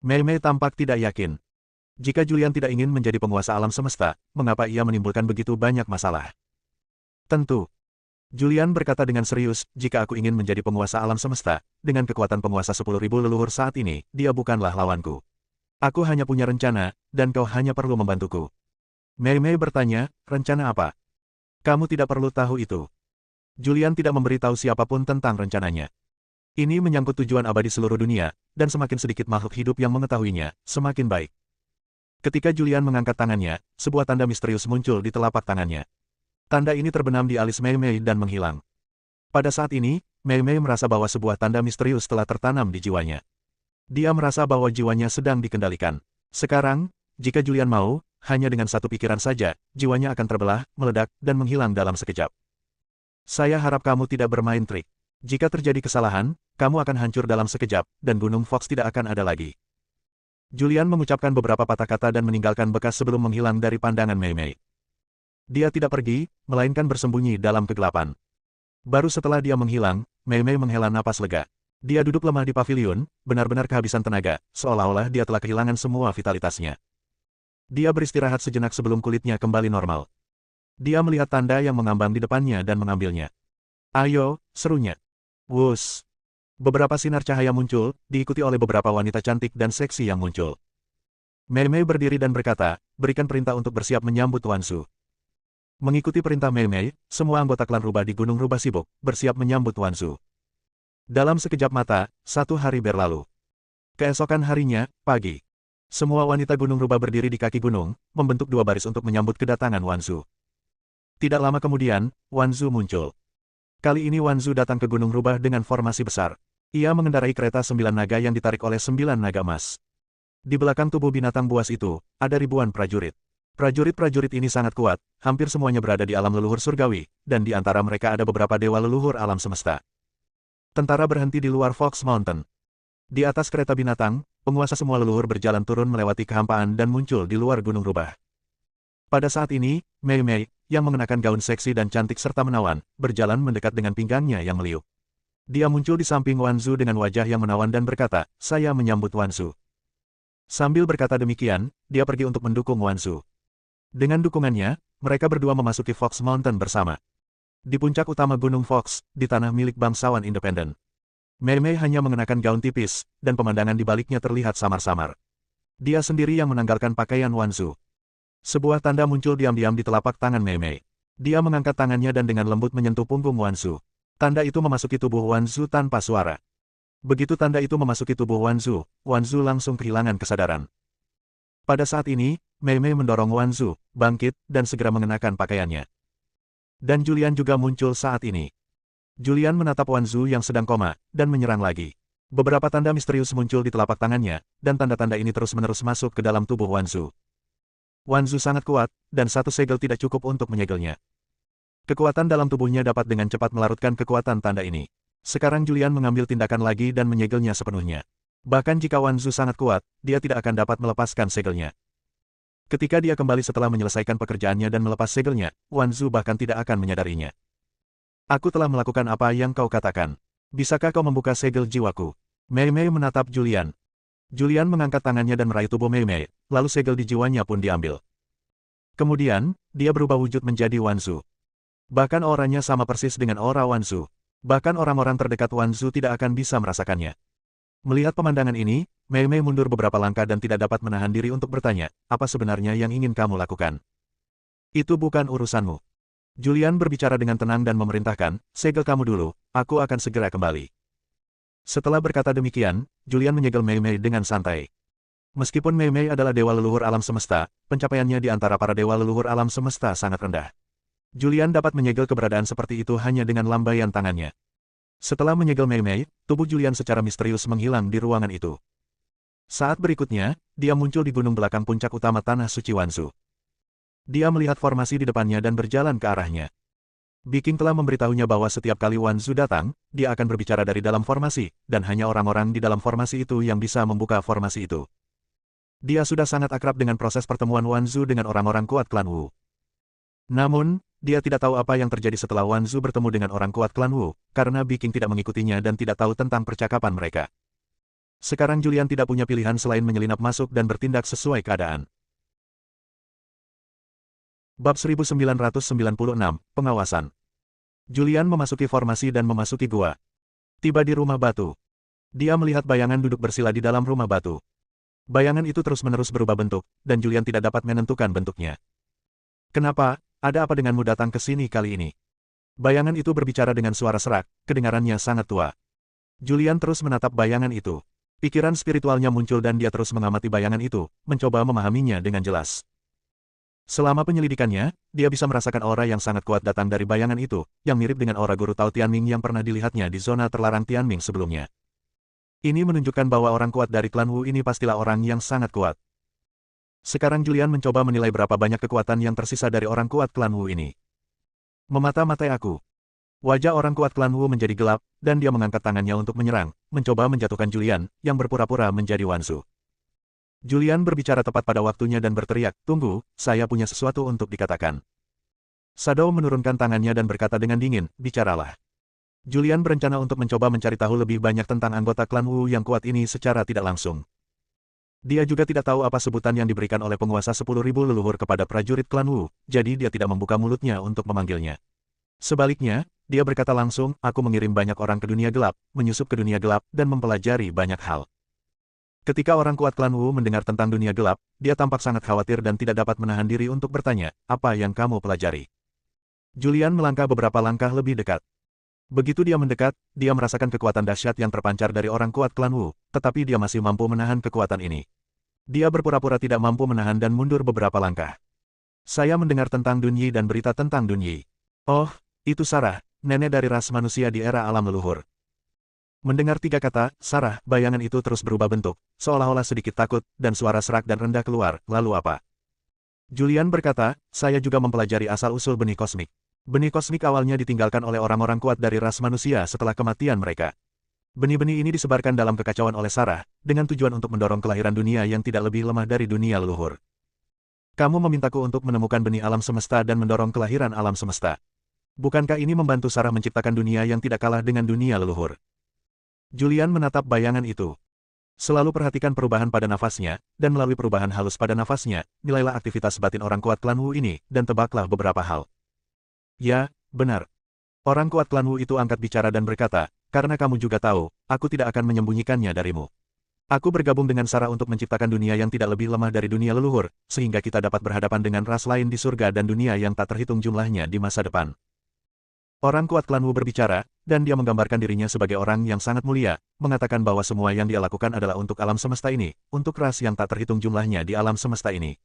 Mei Mei tampak tidak yakin. Jika Julian tidak ingin menjadi penguasa alam semesta, mengapa ia menimbulkan begitu banyak masalah? Tentu. Julian berkata dengan serius, jika aku ingin menjadi penguasa alam semesta, dengan kekuatan penguasa 10.000 leluhur saat ini, dia bukanlah lawanku. Aku hanya punya rencana, dan kau hanya perlu membantuku. Mei Mei bertanya, rencana apa? Kamu tidak perlu tahu itu. Julian tidak memberitahu siapapun tentang rencananya. Ini menyangkut tujuan abadi seluruh dunia, dan semakin sedikit makhluk hidup yang mengetahuinya, semakin baik. Ketika Julian mengangkat tangannya, sebuah tanda misterius muncul di telapak tangannya. Tanda ini terbenam di alis Mei Mei dan menghilang. Pada saat ini, Mei Mei merasa bahwa sebuah tanda misterius telah tertanam di jiwanya. Dia merasa bahwa jiwanya sedang dikendalikan. Sekarang, jika Julian mau, hanya dengan satu pikiran saja, jiwanya akan terbelah, meledak, dan menghilang dalam sekejap. Saya harap kamu tidak bermain trik. Jika terjadi kesalahan, kamu akan hancur dalam sekejap, dan Gunung Fox tidak akan ada lagi. Julian mengucapkan beberapa patah kata dan meninggalkan bekas sebelum menghilang dari pandangan Mei Mei. Dia tidak pergi, melainkan bersembunyi dalam kegelapan. Baru setelah dia menghilang, Mei Mei menghela napas lega. Dia duduk lemah di pavilion, benar-benar kehabisan tenaga, seolah-olah dia telah kehilangan semua vitalitasnya. Dia beristirahat sejenak sebelum kulitnya kembali normal. Dia melihat tanda yang mengambang di depannya dan mengambilnya. Ayo, serunya. Wus. Beberapa sinar cahaya muncul, diikuti oleh beberapa wanita cantik dan seksi yang muncul. Mei Mei berdiri dan berkata, berikan perintah untuk bersiap menyambut Wanzu. Mengikuti perintah Mei Mei, semua anggota klan rubah di Gunung Rubah sibuk, bersiap menyambut Wanzu. Dalam sekejap mata, 1 hari berlalu. Keesokan harinya, pagi. Semua wanita Gunung Rubah berdiri di kaki gunung, membentuk 2 baris untuk menyambut kedatangan Wanzu. Tidak lama kemudian, Wanzu muncul. Kali ini Wanzu datang ke Gunung Rubah dengan formasi besar. Ia mengendarai kereta 9 naga yang ditarik oleh 9 naga emas. Di belakang tubuh binatang buas itu, ada ribuan prajurit. Prajurit-prajurit ini sangat kuat, hampir semuanya berada di alam leluhur surgawi, dan di antara mereka ada beberapa dewa leluhur alam semesta. Tentara berhenti di luar Fox Mountain. Di atas kereta binatang, penguasa semua leluhur berjalan turun melewati kehampaan dan muncul di luar Gunung Rubah. Pada saat ini, Mei Mei, yang mengenakan gaun seksi dan cantik serta menawan, berjalan mendekat dengan pinggangnya yang meliuk. Dia muncul di samping Wanzu dengan wajah yang menawan dan berkata, "Saya menyambut Wanzu." Sambil berkata demikian, dia pergi untuk mendukung Wanzu. Dengan dukungannya, mereka berdua memasuki Fox Mountain bersama. Di puncak utama Gunung Fox, di tanah milik bangsawan independen. Mei Mei hanya mengenakan gaun tipis, dan pemandangan di baliknya terlihat samar-samar. Dia sendiri yang menanggalkan pakaian Wanzu. Sebuah tanda muncul diam-diam di telapak tangan Mei Mei. Dia mengangkat tangannya dan dengan lembut menyentuh punggung Wanzu. Tanda itu memasuki tubuh Wanzu tanpa suara. Begitu tanda itu memasuki tubuh Wanzu, Wanzu langsung kehilangan kesadaran. Pada saat ini, Mei Mei mendorong Wanzu, bangkit, dan segera mengenakan pakaiannya. Dan Julian juga muncul saat ini. Julian menatap Wanzu yang sedang koma, dan menyerang lagi. Beberapa tanda misterius muncul di telapak tangannya, dan tanda-tanda ini terus-menerus masuk ke dalam tubuh Wanzu. Wanzu sangat kuat, dan 1 segel tidak cukup untuk menyegelnya. Kekuatan dalam tubuhnya dapat dengan cepat melarutkan kekuatan tanda ini. Sekarang Julian mengambil tindakan lagi dan menyegelnya sepenuhnya. Bahkan jika Wanzu sangat kuat, dia tidak akan dapat melepaskan segelnya. Ketika dia kembali setelah menyelesaikan pekerjaannya dan melepas segelnya, Wanzu bahkan tidak akan menyadarinya. "Aku telah melakukan apa yang kau katakan. Bisakah kau membuka segel jiwaku?" Mei Mei menatap Julian. Julian mengangkat tangannya dan meraih tubuh Mei Mei, lalu segel di jiwanya pun diambil. Kemudian, dia berubah wujud menjadi Wanzu. Bahkan auranya sama persis dengan aura Wanzu. Bahkan orang-orang terdekat Wanzu tidak akan bisa merasakannya. Melihat pemandangan ini, Mei Mei mundur beberapa langkah dan tidak dapat menahan diri untuk bertanya, "Apa sebenarnya yang ingin kamu lakukan?" "Itu bukan urusanmu." Julian berbicara dengan tenang dan memerintahkan, "Segel kamu dulu, aku akan segera kembali." Setelah berkata demikian, Julian menyegel Mei Mei dengan santai. Meskipun Mei Mei adalah dewa leluhur alam semesta, pencapaiannya di antara para dewa leluhur alam semesta sangat rendah. Julian dapat menyegel keberadaan seperti itu hanya dengan lambaian tangannya. Setelah menyegel Mei Mei, tubuh Julian secara misterius menghilang di ruangan itu. Saat berikutnya, dia muncul di gunung belakang puncak utama tanah suci Wanzu. Dia melihat formasi di depannya dan berjalan ke arahnya. Biking telah memberitahunya bahwa setiap kali Wanzu datang, dia akan berbicara dari dalam formasi, dan hanya orang-orang di dalam formasi itu yang bisa membuka formasi itu. Dia sudah sangat akrab dengan proses pertemuan Wanzu dengan orang-orang kuat klan Wu. Namun, dia tidak tahu apa yang terjadi setelah Wanzu bertemu dengan orang kuat klan Wu, karena Biking tidak mengikutinya dan tidak tahu tentang percakapan mereka. Sekarang Julian tidak punya pilihan selain menyelinap masuk dan bertindak sesuai keadaan. Bab 1996, Pengawasan. Julian memasuki formasi dan memasuki gua. Tiba di rumah batu. Dia melihat bayangan duduk bersila di dalam rumah batu. Bayangan itu terus-menerus berubah bentuk, dan Julian tidak dapat menentukan bentuknya. "Kenapa? Ada apa denganmu datang ke sini kali ini?" Bayangan itu berbicara dengan suara serak, kedengarannya sangat tua. Julian terus menatap bayangan itu. Pikiran spiritualnya muncul dan dia terus mengamati bayangan itu, mencoba memahaminya dengan jelas. Selama penyelidikannya, dia bisa merasakan aura yang sangat kuat datang dari bayangan itu, yang mirip dengan aura guru Tao Tianming yang pernah dilihatnya di zona terlarang Tianming sebelumnya. Ini menunjukkan bahwa orang kuat dari klan Wu ini pastilah orang yang sangat kuat. Sekarang Julian mencoba menilai berapa banyak kekuatan yang tersisa dari orang kuat klan Wu ini. "Memata-matai aku." Wajah orang kuat klan Wu menjadi gelap, dan dia mengangkat tangannya untuk menyerang, mencoba menjatuhkan Julian, yang berpura-pura menjadi Wanzu. Julian berbicara tepat pada waktunya dan berteriak, "Tunggu, saya punya sesuatu untuk dikatakan." Shadow menurunkan tangannya dan berkata dengan dingin, "Bicaralah." Julian berencana untuk mencoba mencari tahu lebih banyak tentang anggota klan Wu yang kuat ini secara tidak langsung. Dia juga tidak tahu apa sebutan yang diberikan oleh penguasa 10.000 leluhur kepada prajurit klan Wu, jadi dia tidak membuka mulutnya untuk memanggilnya. Sebaliknya, dia berkata langsung, "Aku mengirim banyak orang ke dunia gelap, menyusup ke dunia gelap, dan mempelajari banyak hal." Ketika orang kuat klan Wu mendengar tentang dunia gelap, dia tampak sangat khawatir dan tidak dapat menahan diri untuk bertanya, "Apa yang kamu pelajari?" Julian melangkah beberapa langkah lebih dekat. Begitu dia mendekat, dia merasakan kekuatan dahsyat yang terpancar dari orang kuat klan Wu, tetapi dia masih mampu menahan kekuatan ini. Dia berpura-pura tidak mampu menahan dan mundur beberapa langkah. Saya mendengar tentang Dunyi dan berita tentang Dunyi. Oh, itu Sarah, nenek dari ras manusia di era alam leluhur. Mendengar 3 kata, Sarah, bayangan itu terus berubah bentuk, seolah-olah sedikit takut, dan suara serak dan rendah keluar, lalu apa? Julian berkata, saya juga mempelajari asal-usul benih kosmik. Benih kosmik awalnya ditinggalkan oleh orang-orang kuat dari ras manusia setelah kematian mereka. Benih-benih ini disebarkan dalam kekacauan oleh Sarah, dengan tujuan untuk mendorong kelahiran dunia yang tidak lebih lemah dari dunia leluhur. Kamu memintaku untuk menemukan benih alam semesta dan mendorong kelahiran alam semesta. Bukankah ini membantu Sarah menciptakan dunia yang tidak kalah dengan dunia leluhur? Julian menatap bayangan itu. Selalu perhatikan perubahan pada nafasnya, dan melalui perubahan halus pada nafasnya, nilailah aktivitas batin orang kuat klan Wu ini, dan tebaklah beberapa hal. Ya, benar. Orang kuat klan Wu itu angkat bicara dan berkata, karena kamu juga tahu, aku tidak akan menyembunyikannya darimu. Aku bergabung dengan Sarah untuk menciptakan dunia yang tidak lebih lemah dari dunia leluhur, sehingga kita dapat berhadapan dengan ras lain di surga dan dunia yang tak terhitung jumlahnya di masa depan. Orang kuat klan Wu berbicara, dan dia menggambarkan dirinya sebagai orang yang sangat mulia, mengatakan bahwa semua yang dia lakukan adalah untuk alam semesta ini, untuk ras yang tak terhitung jumlahnya di alam semesta ini.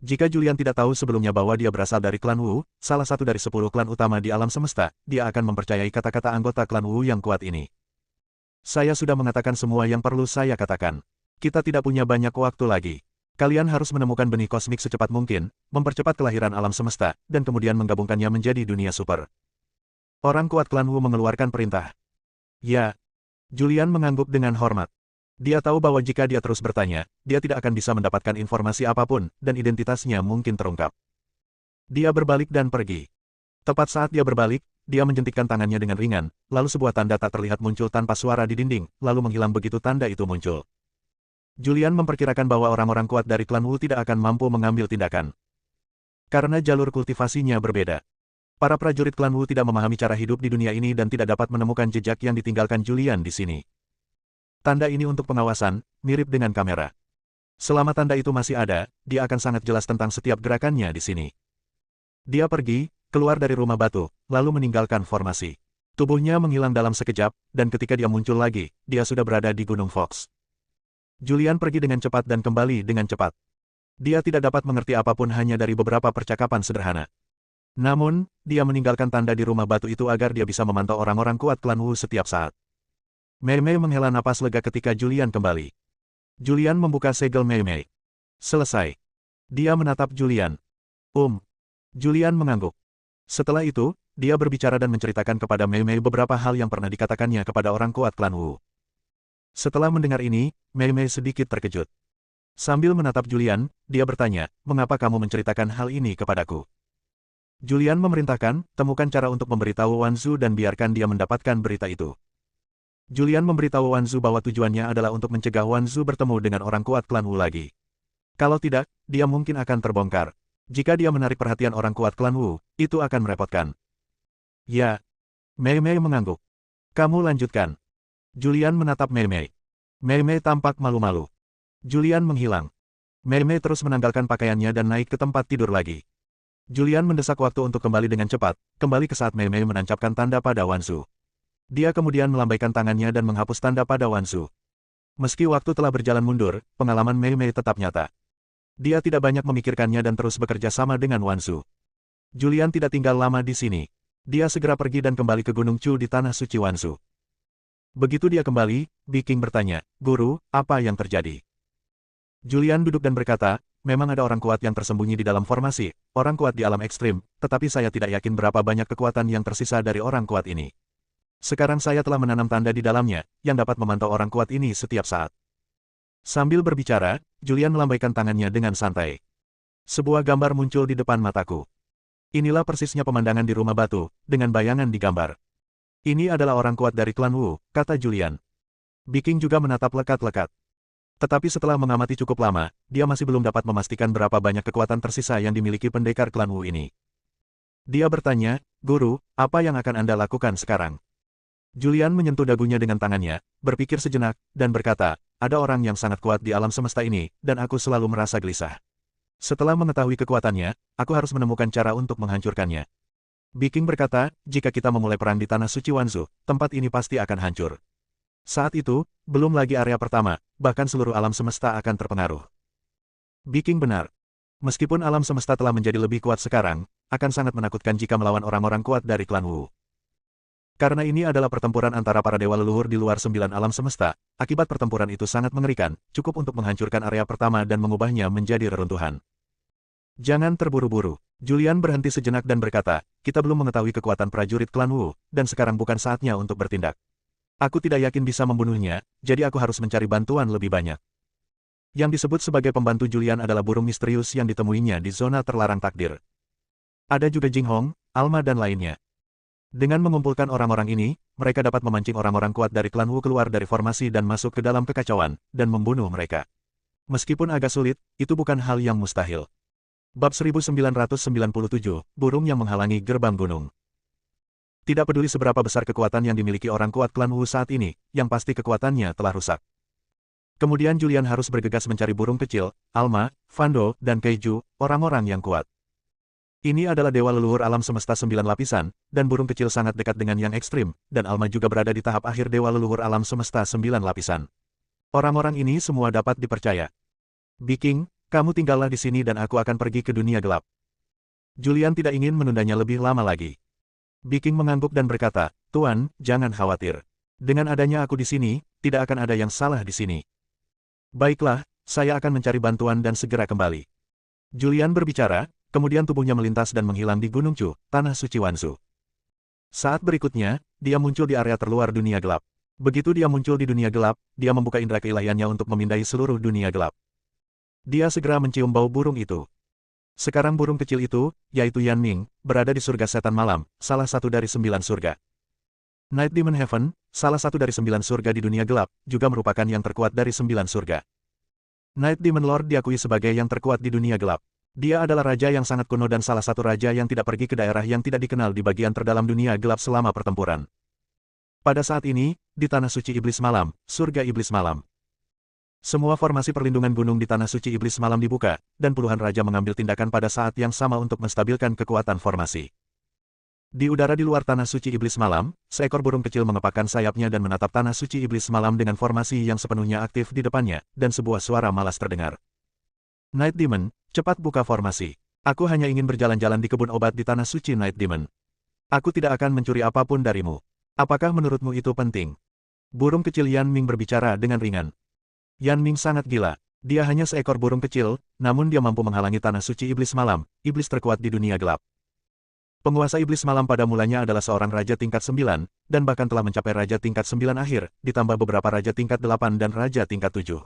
Jika Julian tidak tahu sebelumnya bahwa dia berasal dari klan Wu, salah satu dari 10 klan utama di alam semesta, dia akan mempercayai kata-kata anggota klan Wu yang kuat ini. Saya sudah mengatakan semua yang perlu saya katakan. Kita tidak punya banyak waktu lagi. Kalian harus menemukan benih kosmik secepat mungkin, mempercepat kelahiran alam semesta, dan kemudian menggabungkannya menjadi dunia super. Orang kuat klan Wu mengeluarkan perintah. Ya. Julian mengangguk dengan hormat. Dia tahu bahwa jika dia terus bertanya, dia tidak akan bisa mendapatkan informasi apapun, dan identitasnya mungkin terungkap. Dia berbalik dan pergi. Tepat saat dia berbalik, dia menjentikkan tangannya dengan ringan, lalu sebuah tanda tak terlihat muncul tanpa suara di dinding, lalu menghilang begitu tanda itu muncul. Julian memperkirakan bahwa orang-orang kuat dari klan Wu tidak akan mampu mengambil tindakan. Karena jalur kultivasinya berbeda. Para prajurit klan Wu tidak memahami cara hidup di dunia ini dan tidak dapat menemukan jejak yang ditinggalkan Julian di sini. Tanda ini untuk pengawasan, mirip dengan kamera. Selama tanda itu masih ada, dia akan sangat jelas tentang setiap gerakannya di sini. Dia pergi, keluar dari rumah batu, lalu meninggalkan formasi. Tubuhnya menghilang dalam sekejap, dan ketika dia muncul lagi, dia sudah berada di Gunung Fox. Julian pergi dengan cepat dan kembali dengan cepat. Dia tidak dapat mengerti apapun hanya dari beberapa percakapan sederhana. Namun, dia meninggalkan tanda di rumah batu itu agar dia bisa memantau orang-orang kuat klan Wu setiap saat. Mei Mei menghela napas lega ketika Julian kembali. Julian membuka segel Mei Mei. Selesai. Dia menatap Julian. Julian mengangguk. Setelah itu, dia berbicara dan menceritakan kepada Mei Mei beberapa hal yang pernah dikatakannya kepada orang kuat klan Wu. Setelah mendengar ini, Mei Mei sedikit terkejut. Sambil menatap Julian, dia bertanya, mengapa kamu menceritakan hal ini kepadaku? Julian memerintahkan, temukan cara untuk memberitahu Wanzu dan biarkan dia mendapatkan berita itu. Julian memberitahu Wanzu bahwa tujuannya adalah untuk mencegah Wanzu bertemu dengan orang kuat klan Wu lagi. Kalau tidak, dia mungkin akan terbongkar. Jika dia menarik perhatian orang kuat klan Wu, itu akan merepotkan. Ya. Mei Mei mengangguk. Kamu lanjutkan. Julian menatap Mei Mei. Mei Mei tampak malu-malu. Julian menghilang. Mei Mei terus menanggalkan pakaiannya dan naik ke tempat tidur lagi. Julian mendesak waktu untuk kembali dengan cepat, kembali ke saat Mei Mei menancapkan tanda pada Wanzu. Dia kemudian melambaikan tangannya dan menghapus tanda pada Wanzu. Meski waktu telah berjalan mundur, pengalaman Mei Mei tetap nyata. Dia tidak banyak memikirkannya dan terus bekerja sama dengan Wanzu. Julian tidak tinggal lama di sini. Dia segera pergi dan kembali ke Gunung Chu di Tanah Suci Wanzu. Begitu dia kembali, Biking bertanya, Guru, apa yang terjadi? Julian duduk dan berkata, memang ada orang kuat yang tersembunyi di dalam formasi, orang kuat di alam ekstrim, tetapi saya tidak yakin berapa banyak kekuatan yang tersisa dari orang kuat ini. Sekarang saya telah menanam tanda di dalamnya, yang dapat memantau orang kuat ini setiap saat. Sambil berbicara, Julian melambaikan tangannya dengan santai. Sebuah gambar muncul di depan mataku. Inilah persisnya pemandangan di rumah batu, dengan bayangan di gambar. Ini adalah orang kuat dari klan Wu, kata Julian. Biking juga menatap lekat-lekat. Tetapi setelah mengamati cukup lama, dia masih belum dapat memastikan berapa banyak kekuatan tersisa yang dimiliki pendekar klan Wu ini. Dia bertanya, Guru, apa yang akan Anda lakukan sekarang? Julian menyentuh dagunya dengan tangannya, berpikir sejenak, dan berkata, ada orang yang sangat kuat di alam semesta ini, dan aku selalu merasa gelisah. Setelah mengetahui kekuatannya, aku harus menemukan cara untuk menghancurkannya. Biking berkata, jika kita memulai perang di Tanah Suci Wanzu, tempat ini pasti akan hancur. Saat itu, belum lagi area pertama, bahkan seluruh alam semesta akan terpengaruh. Biking benar. Meskipun alam semesta telah menjadi lebih kuat sekarang, akan sangat menakutkan jika melawan orang-orang kuat dari klan Wu. Karena ini adalah pertempuran antara para dewa leluhur di luar 9 alam semesta, akibat pertempuran itu sangat mengerikan, cukup untuk menghancurkan area pertama dan mengubahnya menjadi reruntuhan. Jangan terburu-buru. Julian berhenti sejenak dan berkata, kita belum mengetahui kekuatan prajurit klan Wu, dan sekarang bukan saatnya untuk bertindak. Aku tidak yakin bisa membunuhnya, jadi aku harus mencari bantuan lebih banyak. Yang disebut sebagai pembantu Julian adalah burung misterius yang ditemuinya di zona terlarang takdir. Ada juga Jing Hong, Alma dan lainnya. Dengan mengumpulkan orang-orang ini, mereka dapat memancing orang-orang kuat dari klan Wu keluar dari formasi dan masuk ke dalam kekacauan, dan membunuh mereka. Meskipun agak sulit, itu bukan hal yang mustahil. Bab 1997, Burung yang menghalangi gerbang gunung. Tidak peduli seberapa besar kekuatan yang dimiliki orang kuat klan Wu saat ini, yang pasti kekuatannya telah rusak. Kemudian Julian harus bergegas mencari burung kecil, Alma, Fando, dan Keiju, orang-orang yang kuat. Ini adalah dewa leluhur alam semesta 9 lapisan, dan burung kecil sangat dekat dengan yang ekstrim, dan Alma juga berada di tahap akhir dewa leluhur alam semesta 9 lapisan. Orang-orang ini semua dapat dipercaya. Biking, kamu tinggallah di sini dan aku akan pergi ke dunia gelap. Julian tidak ingin menundanya lebih lama lagi. Biking mengangguk dan berkata, Tuan, jangan khawatir. Dengan adanya aku di sini, tidak akan ada yang salah di sini. Baiklah, saya akan mencari bantuan dan segera kembali. Julian berbicara, kemudian tubuhnya melintas dan menghilang di Gunung Chu, Tanah Suci Wanzu. Saat berikutnya, dia muncul di area terluar dunia gelap. Begitu dia muncul di dunia gelap, dia membuka indera keilahiannya untuk memindahi seluruh dunia gelap. Dia segera mencium bau burung itu. Sekarang burung kecil itu, yaitu Yan Ming, berada di surga setan malam, salah satu dari 9 surga. Night Demon Heaven, salah satu dari 9 surga di dunia gelap, juga merupakan yang terkuat dari 9 surga. Night Demon Lord diakui sebagai yang terkuat di dunia gelap. Dia adalah raja yang sangat kuno dan salah satu raja yang tidak pergi ke daerah yang tidak dikenal di bagian terdalam dunia gelap selama pertempuran. Pada saat ini, di Tanah Suci Iblis Malam, surga Iblis Malam. Semua formasi perlindungan gunung di Tanah Suci Iblis Malam dibuka, dan puluhan raja mengambil tindakan pada saat yang sama untuk menstabilkan kekuatan formasi. Di udara di luar Tanah Suci Iblis Malam, seekor burung kecil mengepakkan sayapnya dan menatap Tanah Suci Iblis Malam dengan formasi yang sepenuhnya aktif di depannya, dan sebuah suara malas terdengar. Night Demon, cepat buka formasi. Aku hanya ingin berjalan-jalan di kebun obat di Tanah Suci Night Demon. Aku tidak akan mencuri apapun darimu. Apakah menurutmu itu penting? Burung kecil Yan Ming berbicara dengan ringan. Yan Ming sangat gila. Dia hanya seekor burung kecil, namun dia mampu menghalangi Tanah Suci Iblis Malam, iblis terkuat di dunia gelap. Penguasa Iblis Malam pada mulanya adalah seorang raja tingkat 9, dan bahkan telah mencapai raja tingkat 9 akhir, ditambah beberapa raja tingkat 8 dan raja tingkat 7.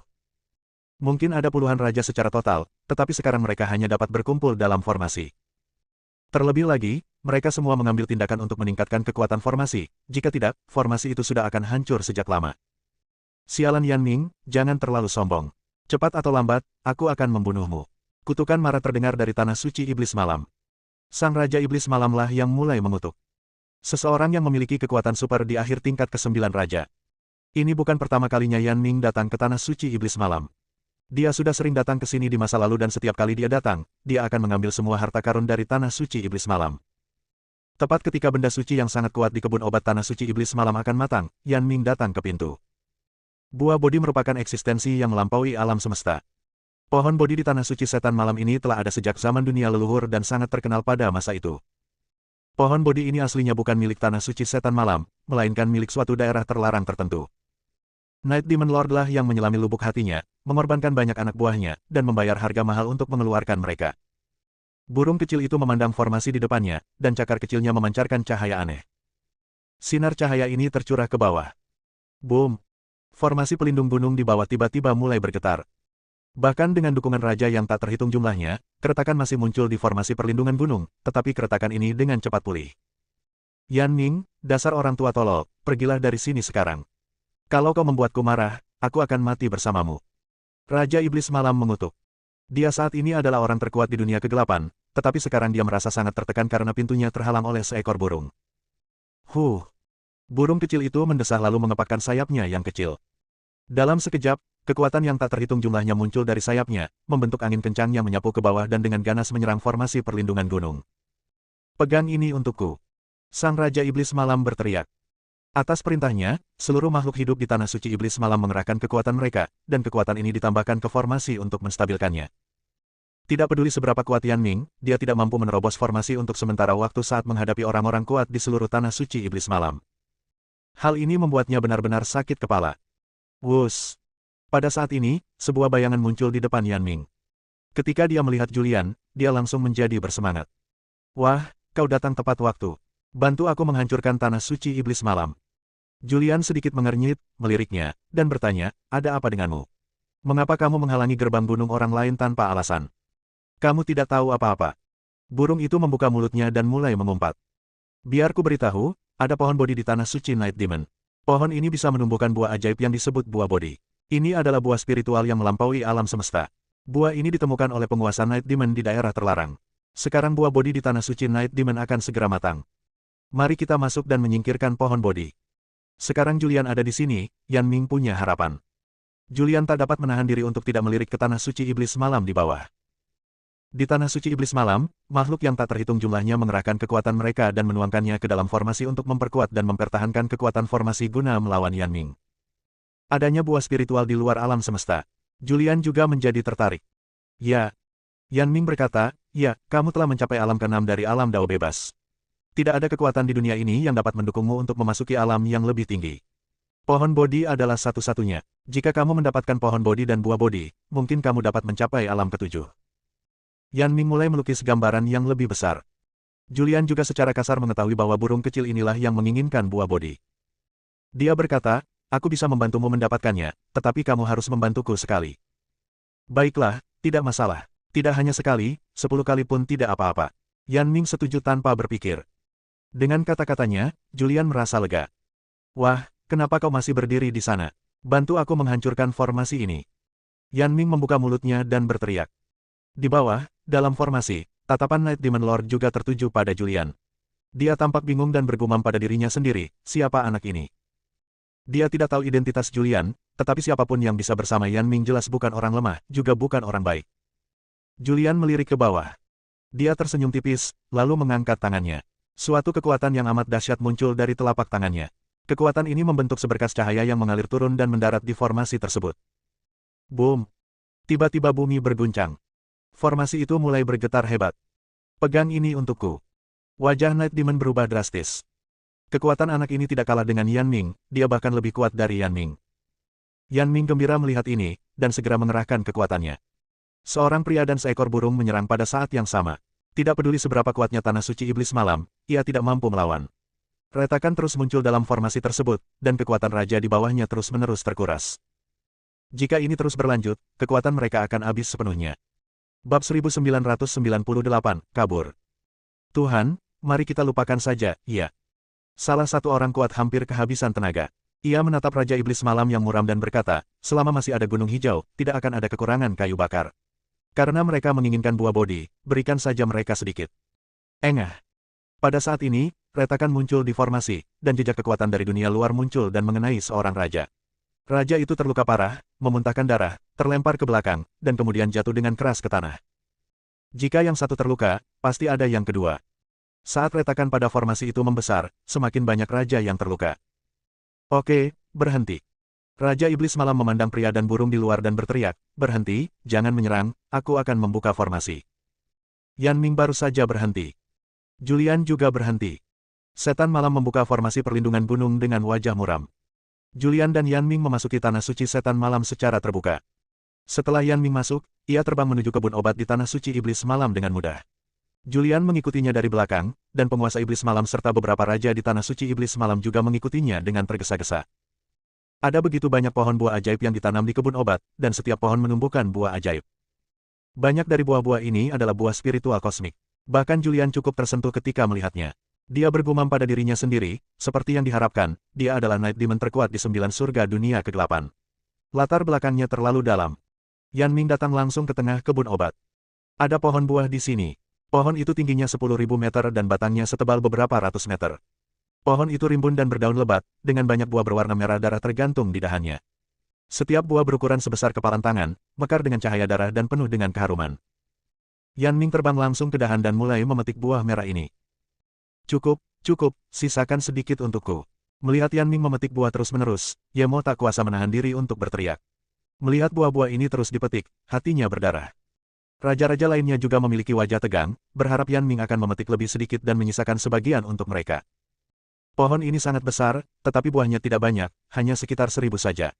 Mungkin ada puluhan raja secara total, tetapi sekarang mereka hanya dapat berkumpul dalam formasi. Terlebih lagi, mereka semua mengambil tindakan untuk meningkatkan kekuatan formasi, jika tidak, formasi itu sudah akan hancur sejak lama. Sialan Yan Ming, jangan terlalu sombong. Cepat atau lambat, aku akan membunuhmu. Kutukan marah terdengar dari Tanah Suci Iblis Malam. Sang Raja Iblis Malamlah yang mulai mengutuk. Seseorang yang memiliki kekuatan super di akhir tingkat ke-9 raja. Ini bukan pertama kalinya Yan Ming datang ke Tanah Suci Iblis Malam. Dia sudah sering datang ke sini di masa lalu dan setiap kali dia datang, dia akan mengambil semua harta karun dari Tanah Suci Iblis Malam. Tepat ketika benda suci yang sangat kuat di kebun obat Tanah Suci Iblis Malam akan matang, Yan Ming datang ke pintu. Buah bodi merupakan eksistensi yang melampaui alam semesta. Pohon bodi di Tanah Suci Setan Malam ini telah ada sejak zaman dunia leluhur dan sangat terkenal pada masa itu. Pohon bodi ini aslinya bukan milik Tanah Suci Setan Malam, melainkan milik suatu daerah terlarang tertentu. Night Demon Lord lah yang menyelami lubuk hatinya, mengorbankan banyak anak buahnya, dan membayar harga mahal untuk mengeluarkan mereka. Burung kecil itu memandang formasi di depannya, dan cakar kecilnya memancarkan cahaya aneh. Sinar cahaya ini tercurah ke bawah. Boom! Formasi pelindung gunung di bawah tiba-tiba mulai bergetar. Bahkan dengan dukungan raja yang tak terhitung jumlahnya, keretakan masih muncul di formasi perlindungan gunung, tetapi keretakan ini dengan cepat pulih. Yan Ming, dasar orang tua tolol, pergilah dari sini sekarang. Kalau kau membuatku marah, aku akan mati bersamamu. Raja Iblis Malam mengutuk. Dia saat ini adalah orang terkuat di dunia kegelapan, tetapi sekarang dia merasa sangat tertekan karena pintunya terhalang oleh seekor burung. Burung kecil itu mendesah lalu mengepakkan sayapnya yang kecil. Dalam sekejap, kekuatan yang tak terhitung jumlahnya muncul dari sayapnya, membentuk angin kencang yang menyapu ke bawah dan dengan ganas menyerang formasi perlindungan gunung. Pegang ini untukku. Sang Raja Iblis Malam berteriak. Atas perintahnya, seluruh makhluk hidup di Tanah Suci Iblis Malam mengerahkan kekuatan mereka, dan kekuatan ini ditambahkan ke formasi untuk menstabilkannya. Tidak peduli seberapa kuat Yan Ming, dia tidak mampu menerobos formasi untuk sementara waktu saat menghadapi orang-orang kuat di seluruh Tanah Suci Iblis Malam. Hal ini membuatnya benar-benar sakit kepala. Wus! Pada saat ini, sebuah bayangan muncul di depan Yan Ming. Ketika dia melihat Julian, dia langsung menjadi bersemangat. Wah, kau datang tepat waktu. Bantu aku menghancurkan Tanah Suci Iblis Malam. Julian sedikit mengernyit, meliriknya, dan bertanya, ada apa denganmu? Mengapa kamu menghalangi gerbang gunung orang lain tanpa alasan? Kamu tidak tahu apa-apa. Burung itu membuka mulutnya dan mulai mengumpat. Biar ku beritahu, ada pohon bodi di Tanah Suci Night Demon. Pohon ini bisa menumbuhkan buah ajaib yang disebut buah bodi. Ini adalah buah spiritual yang melampaui alam semesta. Buah ini ditemukan oleh penguasa Night Demon di daerah terlarang. Sekarang buah bodi di Tanah Suci Night Demon akan segera matang. Mari kita masuk dan menyingkirkan pohon bodi. Sekarang Julian ada di sini, Yan Ming punya harapan. Julian tak dapat menahan diri untuk tidak melirik ke Tanah Suci Iblis Malam di bawah. Di Tanah Suci Iblis Malam, makhluk yang tak terhitung jumlahnya mengerahkan kekuatan mereka dan menuangkannya ke dalam formasi untuk memperkuat dan mempertahankan kekuatan formasi guna melawan Yan Ming. Adanya buah spiritual di luar alam semesta. Julian juga menjadi tertarik. Ya. Yan Ming berkata, ya, kamu telah mencapai alam ke-6 dari alam Dao Bebas. Tidak ada kekuatan di dunia ini yang dapat mendukungmu untuk memasuki alam yang lebih tinggi. Pohon bodi adalah satu-satunya. Jika kamu mendapatkan pohon bodi dan buah bodi, mungkin kamu dapat mencapai alam ke-7. Yan Ming mulai melukis gambaran yang lebih besar. Julian juga secara kasar mengetahui bahwa burung kecil inilah yang menginginkan buah bodi. Dia berkata, aku bisa membantumu mendapatkannya, tetapi kamu harus membantuku sekali. Baiklah, tidak masalah. Tidak hanya sekali, 10 kali pun tidak apa-apa. Yan Ming setuju tanpa berpikir. Dengan kata-katanya, Julian merasa lega. Wah, kenapa kau masih berdiri di sana? Bantu aku menghancurkan formasi ini. Yan Ming membuka mulutnya dan berteriak. Di bawah, dalam formasi, tatapan Night Demon Lord juga tertuju pada Julian. Dia tampak bingung dan bergumam pada dirinya sendiri, siapa anak ini? Dia tidak tahu identitas Julian, tetapi siapapun yang bisa bersama Yan Ming jelas bukan orang lemah, juga bukan orang baik. Julian melirik ke bawah. Dia tersenyum tipis, lalu mengangkat tangannya. Suatu kekuatan yang amat dahsyat muncul dari telapak tangannya. Kekuatan ini membentuk seberkas cahaya yang mengalir turun dan mendarat di formasi tersebut. Boom! Tiba-tiba bumi berguncang. Formasi itu mulai bergetar hebat. Pegang ini untukku. Wajah Night Demon berubah drastis. Kekuatan anak ini tidak kalah dengan Yan Ming, dia bahkan lebih kuat dari Yan Ming. Yan Ming gembira melihat ini, dan segera mengerahkan kekuatannya. Seorang pria dan seekor burung menyerang pada saat yang sama. Tidak peduli seberapa kuatnya Tanah Suci Iblis Malam, ia tidak mampu melawan. Retakan terus muncul dalam formasi tersebut, dan kekuatan raja di bawahnya terus-menerus terkuras. Jika ini terus berlanjut, kekuatan mereka akan habis sepenuhnya. Bab 1998, Kabur. Tuhan, mari kita lupakan saja, iya. Salah satu orang kuat hampir kehabisan tenaga. Ia menatap Raja Iblis Malam yang muram dan berkata, selama masih ada gunung hijau, tidak akan ada kekurangan kayu bakar. Karena mereka menginginkan buah bodi, berikan saja mereka sedikit. Engah. Pada saat ini, retakan muncul di formasi, dan jejak kekuatan dari dunia luar muncul dan mengenai seorang raja. Raja itu terluka parah, memuntahkan darah, terlempar ke belakang, dan kemudian jatuh dengan keras ke tanah. Jika yang satu terluka, pasti ada yang kedua. Saat retakan pada formasi itu membesar, semakin banyak raja yang terluka. Oke, berhenti. Raja Iblis Malam memandang pria dan burung di luar dan berteriak, berhenti, jangan menyerang, aku akan membuka formasi. Yan Ming baru saja berhenti. Julian juga berhenti. Setan Malam membuka formasi perlindungan gunung dengan wajah muram. Julian dan Yan Ming memasuki Tanah Suci Setan Malam secara terbuka. Setelah Yan Ming masuk, ia terbang menuju kebun obat di Tanah Suci Iblis Malam dengan mudah. Julian mengikutinya dari belakang, dan penguasa Iblis Malam serta beberapa raja di Tanah Suci Iblis Malam juga mengikutinya dengan tergesa-gesa. Ada begitu banyak pohon buah ajaib yang ditanam di kebun obat, dan setiap pohon menumbuhkan buah ajaib. Banyak dari buah-buah ini adalah buah spiritual kosmik. Bahkan Julian cukup tersentuh ketika melihatnya. Dia bergumam pada dirinya sendiri, seperti yang diharapkan, dia adalah Night Demon terkuat di 9 surga dunia ke-8. Latar belakangnya terlalu dalam. Yan Ming datang langsung ke tengah kebun obat. Ada pohon buah di sini. Pohon itu tingginya 10.000 meter dan batangnya setebal beberapa ratus meter. Pohon itu rimbun dan berdaun lebat, dengan banyak buah berwarna merah darah tergantung di dahannya. Setiap buah berukuran sebesar kepalan tangan, mekar dengan cahaya darah dan penuh dengan keharuman. Yan Ming terbang langsung ke dahan dan mulai memetik buah merah ini. Cukup, sisakan sedikit untukku. Melihat Yan Ming memetik buah terus-menerus, Ye Mo tak kuasa menahan diri untuk berteriak. Melihat buah-buah ini terus dipetik, hatinya berdarah. Raja-raja lainnya juga memiliki wajah tegang, berharap Yan Ming akan memetik lebih sedikit dan menyisakan sebagian untuk mereka. Pohon ini sangat besar, tetapi buahnya tidak banyak, hanya sekitar 1000 saja.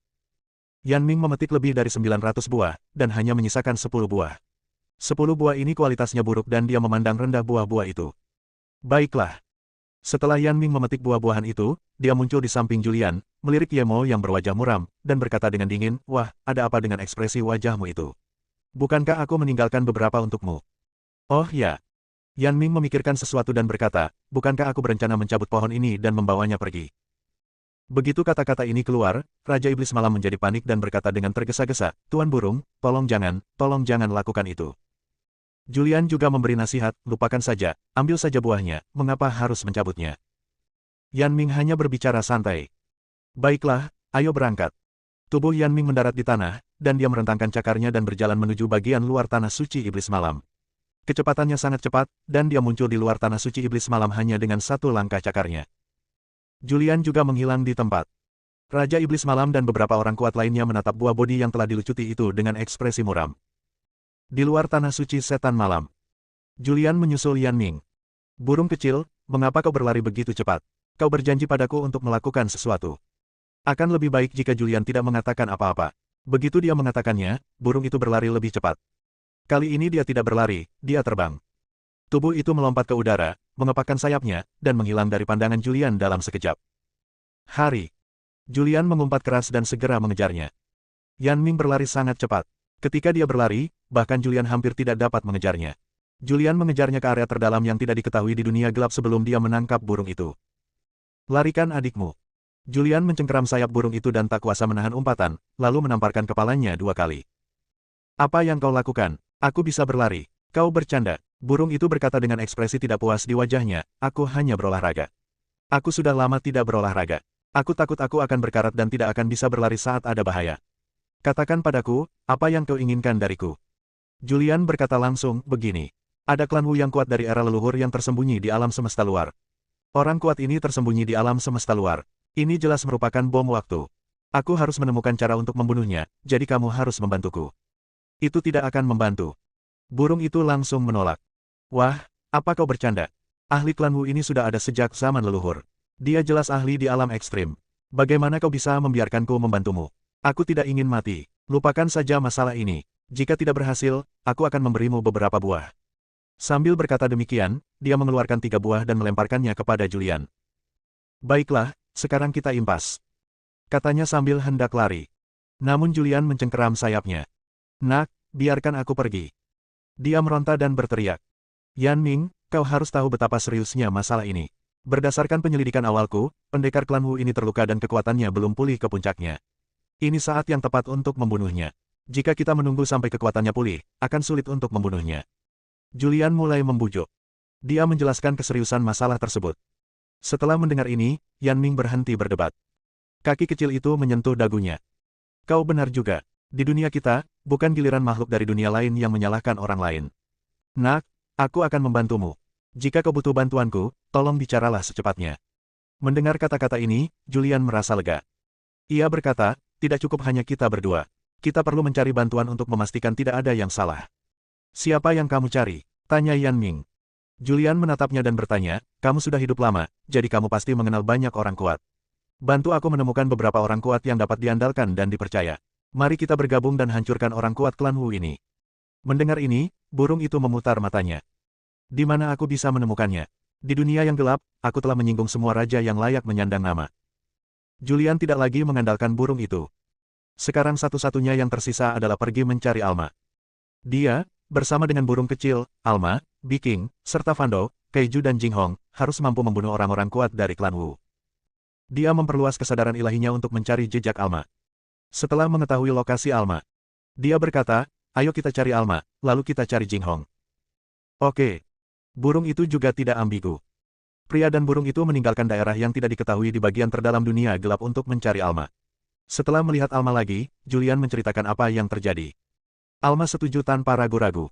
Yan Ming memetik lebih dari 900 buah, dan hanya menyisakan 10 buah. 10 buah ini kualitasnya buruk dan dia memandang rendah buah-buah itu. Baiklah. Setelah Yan Ming memetik buah-buahan itu, dia muncul di samping Julian, melirik Ye Mo yang berwajah muram, dan berkata dengan dingin, "Wah, ada apa dengan ekspresi wajahmu itu? Bukankah aku meninggalkan beberapa untukmu?" "Oh ya." Yan Ming memikirkan sesuatu dan berkata, "Bukankah aku berencana mencabut pohon ini dan membawanya pergi?" Begitu kata-kata ini keluar, Raja Iblis Malam menjadi panik dan berkata dengan tergesa-gesa, "Tuan Burung, tolong jangan lakukan itu." Julian juga memberi nasihat, "Lupakan saja, ambil saja buahnya, mengapa harus mencabutnya?" Yan Ming hanya berbicara santai. "Baiklah, ayo berangkat." Tubuh Yan Ming mendarat di tanah, dan dia merentangkan cakarnya dan berjalan menuju bagian luar tanah suci Iblis Malam. Kecepatannya sangat cepat, dan dia muncul di luar tanah suci Iblis Malam hanya dengan satu langkah cakarnya. Julian juga menghilang di tempat. Raja Iblis Malam dan beberapa orang kuat lainnya menatap buah bodi yang telah dilucuti itu dengan ekspresi muram. Di luar tanah suci setan malam, Julian menyusul Yan Ming. "Burung kecil, mengapa kau berlari begitu cepat? Kau berjanji padaku untuk melakukan sesuatu." Akan lebih baik jika Julian tidak mengatakan apa-apa. Begitu dia mengatakannya, burung itu berlari lebih cepat. Kali ini dia tidak berlari, dia terbang. Tubuh itu melompat ke udara, mengepakkan sayapnya, dan menghilang dari pandangan Julian dalam sekejap. Hari. Julian mengumpat keras dan segera mengejarnya. Yan Ming berlari sangat cepat. Ketika dia berlari, bahkan Julian hampir tidak dapat mengejarnya. Julian mengejarnya ke area terdalam yang tidak diketahui di dunia gelap sebelum dia menangkap burung itu. "Larikan adikmu." Julian mencengkeram sayap burung itu dan tak kuasa menahan umpatan, lalu menamparkan kepalanya 2 kali. "Apa yang kau lakukan? Aku bisa berlari. Kau bercanda." Burung itu berkata dengan ekspresi tidak puas di wajahnya, "Aku hanya berolahraga. Aku sudah lama tidak berolahraga. Aku takut aku akan berkarat dan tidak akan bisa berlari saat ada bahaya. Katakan padaku, apa yang kau inginkan dariku?" Julian berkata langsung, "Begini. Ada klan Wu yang kuat dari era leluhur yang tersembunyi di alam semesta luar. Orang kuat ini tersembunyi di alam semesta luar. Ini jelas merupakan bom waktu. Aku harus menemukan cara untuk membunuhnya, jadi kamu harus membantuku." "Itu tidak akan membantu." Burung itu langsung menolak. "Wah, apa kau bercanda? Ahli klan Wu ini sudah ada sejak zaman leluhur. Dia jelas ahli di alam ekstrim. Bagaimana kau bisa membiarkanku membantumu? Aku tidak ingin mati. Lupakan saja masalah ini. Jika tidak berhasil, aku akan memberimu beberapa buah." Sambil berkata demikian, dia mengeluarkan 3 buah dan melemparkannya kepada Julian. "Baiklah, sekarang kita impas," katanya sambil hendak lari. Namun Julian mencengkeram sayapnya. "Nak, biarkan aku pergi." Dia meronta dan berteriak. "Yan Ming, kau harus tahu betapa seriusnya masalah ini. Berdasarkan penyelidikan awalku, pendekar klan Wu ini terluka dan kekuatannya belum pulih ke puncaknya. Ini saat yang tepat untuk membunuhnya. Jika kita menunggu sampai kekuatannya pulih, akan sulit untuk membunuhnya." Julian mulai membujuk. Dia menjelaskan keseriusan masalah tersebut. Setelah mendengar ini, Yan Ming berhenti berdebat. Kaki kecil itu menyentuh dagunya. "Kau benar juga. Di dunia kita, bukan giliran makhluk dari dunia lain yang menyalahkan orang lain. Nak, aku akan membantumu. Jika kau butuh bantuanku, tolong bicaralah secepatnya." Mendengar kata-kata ini, Julian merasa lega. Ia berkata, "Tidak cukup hanya kita berdua. Kita perlu mencari bantuan untuk memastikan tidak ada yang salah." "Siapa yang kamu cari?" tanya Yan Ming. Julian menatapnya dan bertanya, "Kamu sudah hidup lama, jadi kamu pasti mengenal banyak orang kuat. Bantu aku menemukan beberapa orang kuat yang dapat diandalkan dan dipercaya. Mari kita bergabung dan hancurkan orang kuat klan Wu ini." Mendengar ini, burung itu memutar matanya. "Di mana aku bisa menemukannya? Di dunia yang gelap, aku telah menyinggung semua raja yang layak menyandang nama." Julian tidak lagi mengandalkan burung itu. Sekarang satu-satunya yang tersisa adalah pergi mencari Alma. Dia, bersama dengan burung kecil, Alma, Biking, serta Fando, Keiju dan Jinghong, harus mampu membunuh orang-orang kuat dari klan Wu. Dia memperluas kesadaran ilahinya untuk mencari jejak Alma. Setelah mengetahui lokasi Alma, dia berkata, "Ayo kita cari Alma, lalu kita cari Jinghong." Oke. Burung itu juga tidak ambigu. Pria dan burung itu meninggalkan daerah yang tidak diketahui di bagian terdalam dunia gelap untuk mencari Alma. Setelah melihat Alma lagi, Julian menceritakan apa yang terjadi. Alma setuju tanpa ragu-ragu.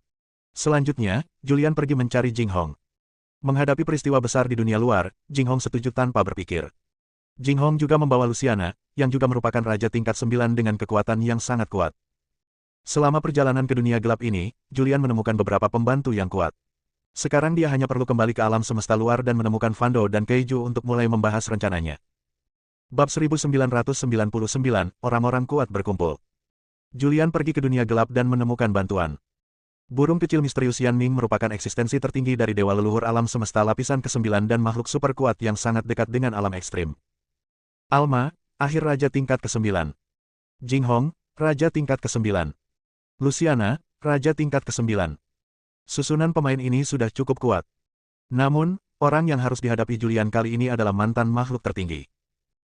Selanjutnya, Julian pergi mencari Jinghong. Menghadapi peristiwa besar di dunia luar, Jinghong setuju tanpa berpikir. Jinghong juga membawa Luciana, yang juga merupakan raja tingkat 9 dengan kekuatan yang sangat kuat. Selama perjalanan ke dunia gelap ini, Julian menemukan beberapa pembantu yang kuat. Sekarang dia hanya perlu kembali ke alam semesta luar dan menemukan Fando dan Keiju untuk mulai membahas rencananya. Bab 1999, orang-orang kuat berkumpul. Julian pergi ke dunia gelap dan menemukan bantuan. Burung kecil misterius Yanming merupakan eksistensi tertinggi dari dewa leluhur alam semesta lapisan ke-9 dan makhluk super kuat yang sangat dekat dengan alam ekstrim. Alma, akhir raja tingkat ke-9. Jinghong, raja tingkat ke-9. Luciana, raja tingkat ke-9. Susunan pemain ini sudah cukup kuat. Namun, orang yang harus dihadapi Julian kali ini adalah mantan makhluk tertinggi.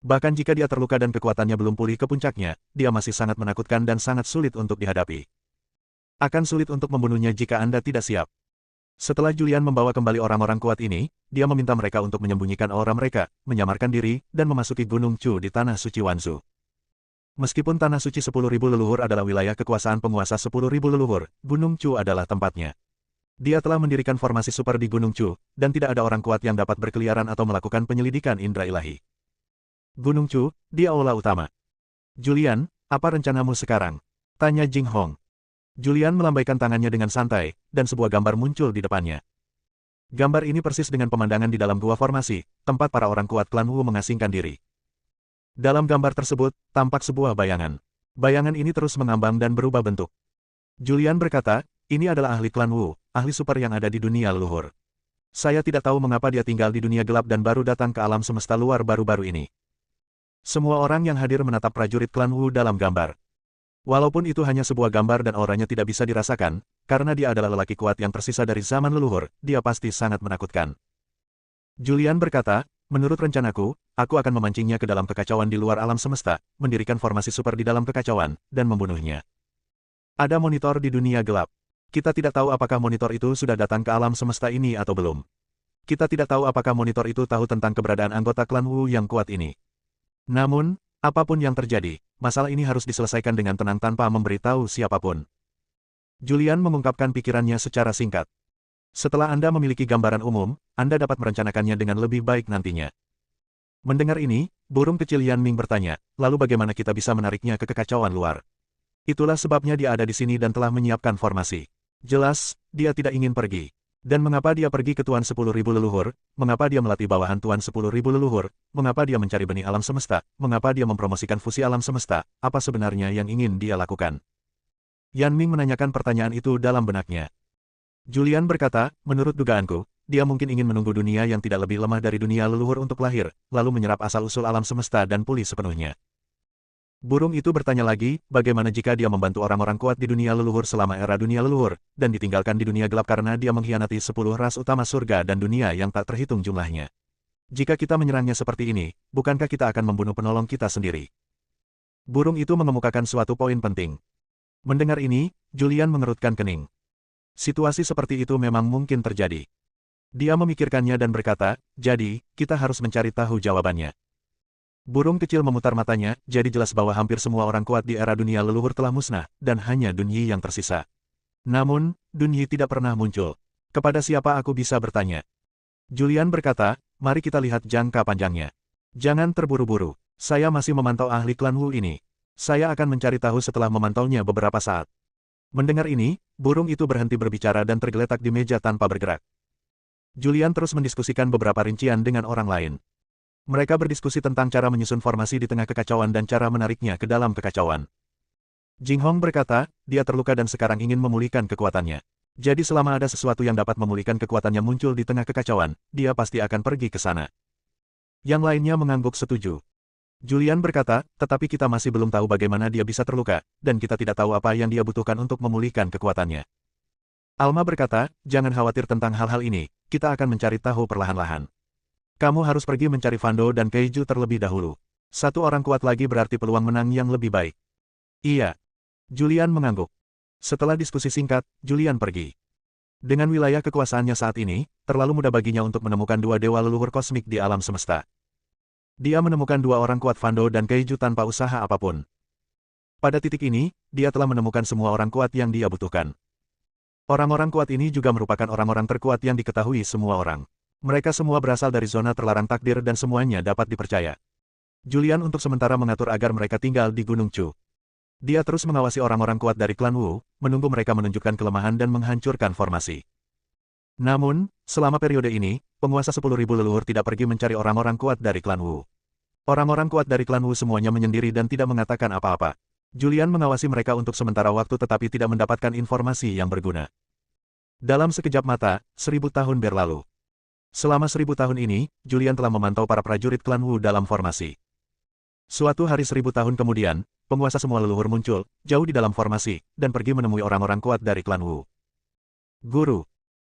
Bahkan jika dia terluka dan kekuatannya belum pulih ke puncaknya, dia masih sangat menakutkan dan sangat sulit untuk dihadapi. Akan sulit untuk membunuhnya jika Anda tidak siap. Setelah Julian membawa kembali orang-orang kuat ini, dia meminta mereka untuk menyembunyikan aura mereka, menyamarkan diri, dan memasuki Gunung Chu di Tanah Suci Wanzhou. Meskipun Tanah Suci 10.000 leluhur adalah wilayah kekuasaan penguasa 10.000 leluhur, Gunung Chu adalah tempatnya. Dia telah mendirikan formasi super di Gunung Chu, dan tidak ada orang kuat yang dapat berkeliaran atau melakukan penyelidikan indera ilahi. Gunung Chu, di aula utama. Julian, apa rencanamu sekarang? Tanya Jinghong. Julian melambaikan tangannya dengan santai, dan sebuah gambar muncul di depannya. Gambar ini persis dengan pemandangan di dalam gua formasi, tempat para orang kuat klan Wu mengasingkan diri. Dalam gambar tersebut, tampak sebuah bayangan. Bayangan ini terus mengambang dan berubah bentuk. Julian berkata, ini adalah ahli klan Wu, ahli super yang ada di dunia leluhur. Saya tidak tahu mengapa dia tinggal di dunia gelap dan baru datang ke alam semesta luar baru-baru ini. Semua orang yang hadir menatap prajurit klan Wu dalam gambar. Walaupun itu hanya sebuah gambar dan auranya tidak bisa dirasakan, karena dia adalah lelaki kuat yang tersisa dari zaman leluhur, dia pasti sangat menakutkan. Julian berkata, menurut rencanaku, aku akan memancingnya ke dalam kekacauan di luar alam semesta, mendirikan formasi super di dalam kekacauan, dan membunuhnya. Ada monitor di dunia gelap. Kita tidak tahu apakah monitor itu sudah datang ke alam semesta ini atau belum. Kita tidak tahu apakah monitor itu tahu tentang keberadaan anggota klan Wu yang kuat ini. Namun, apapun yang terjadi, masalah ini harus diselesaikan dengan tenang tanpa memberitahu siapapun. Julian mengungkapkan pikirannya secara singkat. Setelah Anda memiliki gambaran umum, Anda dapat merencanakannya dengan lebih baik nantinya. Mendengar ini, burung kecil Yanming bertanya, lalu bagaimana kita bisa menariknya ke kekacauan luar? Itulah sebabnya dia ada di sini dan telah menyiapkan formasi. Jelas, dia tidak ingin pergi. Dan mengapa dia pergi ke Tuan 10.000 leluhur, mengapa dia melatih bawahan Tuan 10.000 leluhur, mengapa dia mencari benih alam semesta, mengapa dia mempromosikan fusi alam semesta, apa sebenarnya yang ingin dia lakukan? Yanming menanyakan pertanyaan itu dalam benaknya. Julian berkata, menurut dugaanku, dia mungkin ingin menunggu dunia yang tidak lebih lemah dari dunia leluhur untuk lahir, lalu menyerap asal-usul alam semesta dan pulih sepenuhnya. Burung itu bertanya lagi, bagaimana jika dia membantu orang-orang kuat di dunia leluhur selama era dunia leluhur, dan ditinggalkan di dunia gelap karena dia mengkhianati 10 ras utama surga dan dunia yang tak terhitung jumlahnya. Jika kita menyerangnya seperti ini, bukankah kita akan membunuh penolong kita sendiri? Burung itu mengemukakan suatu poin penting. Mendengar ini, Julian mengerutkan kening. Situasi seperti itu memang mungkin terjadi. Dia memikirkannya dan berkata, jadi, kita harus mencari tahu jawabannya. Burung kecil memutar matanya, jadi jelas bahwa hampir semua orang kuat di era dunia leluhur telah musnah, dan hanya Dunyi yang tersisa. Namun, Dunyi tidak pernah muncul. Kepada siapa aku bisa bertanya? Julian berkata, mari kita lihat jangka panjangnya. Jangan terburu-buru, saya masih memantau ahli klan Wu ini. Saya akan mencari tahu setelah memantaunya beberapa saat. Mendengar ini, burung itu berhenti berbicara dan tergeletak di meja tanpa bergerak. Julian terus mendiskusikan beberapa rincian dengan orang lain. Mereka berdiskusi tentang cara menyusun formasi di tengah kekacauan dan cara menariknya ke dalam kekacauan. Jinghong berkata, dia terluka dan sekarang ingin memulihkan kekuatannya. Jadi selama ada sesuatu yang dapat memulihkan kekuatannya muncul di tengah kekacauan, dia pasti akan pergi ke sana. Yang lainnya mengangguk setuju. Julian berkata, tetapi kita masih belum tahu bagaimana dia bisa terluka, dan kita tidak tahu apa yang dia butuhkan untuk memulihkan kekuatannya. Alma berkata, jangan khawatir tentang hal-hal ini, kita akan mencari tahu perlahan-lahan. Kamu harus pergi mencari Fando dan Keiju terlebih dahulu. Satu orang kuat lagi berarti peluang menang yang lebih baik. Iya. Julian mengangguk. Setelah diskusi singkat, Julian pergi. Dengan wilayah kekuasaannya saat ini, terlalu mudah baginya untuk menemukan dua dewa leluhur kosmik di alam semesta. Dia menemukan dua orang kuat Fando dan Keiju tanpa usaha apapun. Pada titik ini, dia telah menemukan semua orang kuat yang dia butuhkan. Orang-orang kuat ini juga merupakan orang-orang terkuat yang diketahui semua orang. Mereka semua berasal dari zona terlarang takdir dan semuanya dapat dipercaya. Julian untuk sementara mengatur agar mereka tinggal di Gunung Chu. Dia terus mengawasi orang-orang kuat dari klan Wu, menunggu mereka menunjukkan kelemahan dan menghancurkan formasi. Namun, selama periode ini, penguasa 10.000 leluhur tidak pergi mencari orang-orang kuat dari klan Wu. Orang-orang kuat dari klan Wu semuanya menyendiri dan tidak mengatakan apa-apa. Julian mengawasi mereka untuk sementara waktu tetapi tidak mendapatkan informasi yang berguna. Dalam sekejap mata, 1000 tahun berlalu. Selama 1000 tahun ini, Julian telah memantau para prajurit klan Wu dalam formasi. Suatu hari 1000 tahun kemudian, penguasa semua leluhur muncul, jauh di dalam formasi, dan pergi menemui orang-orang kuat dari klan Wu. Guru.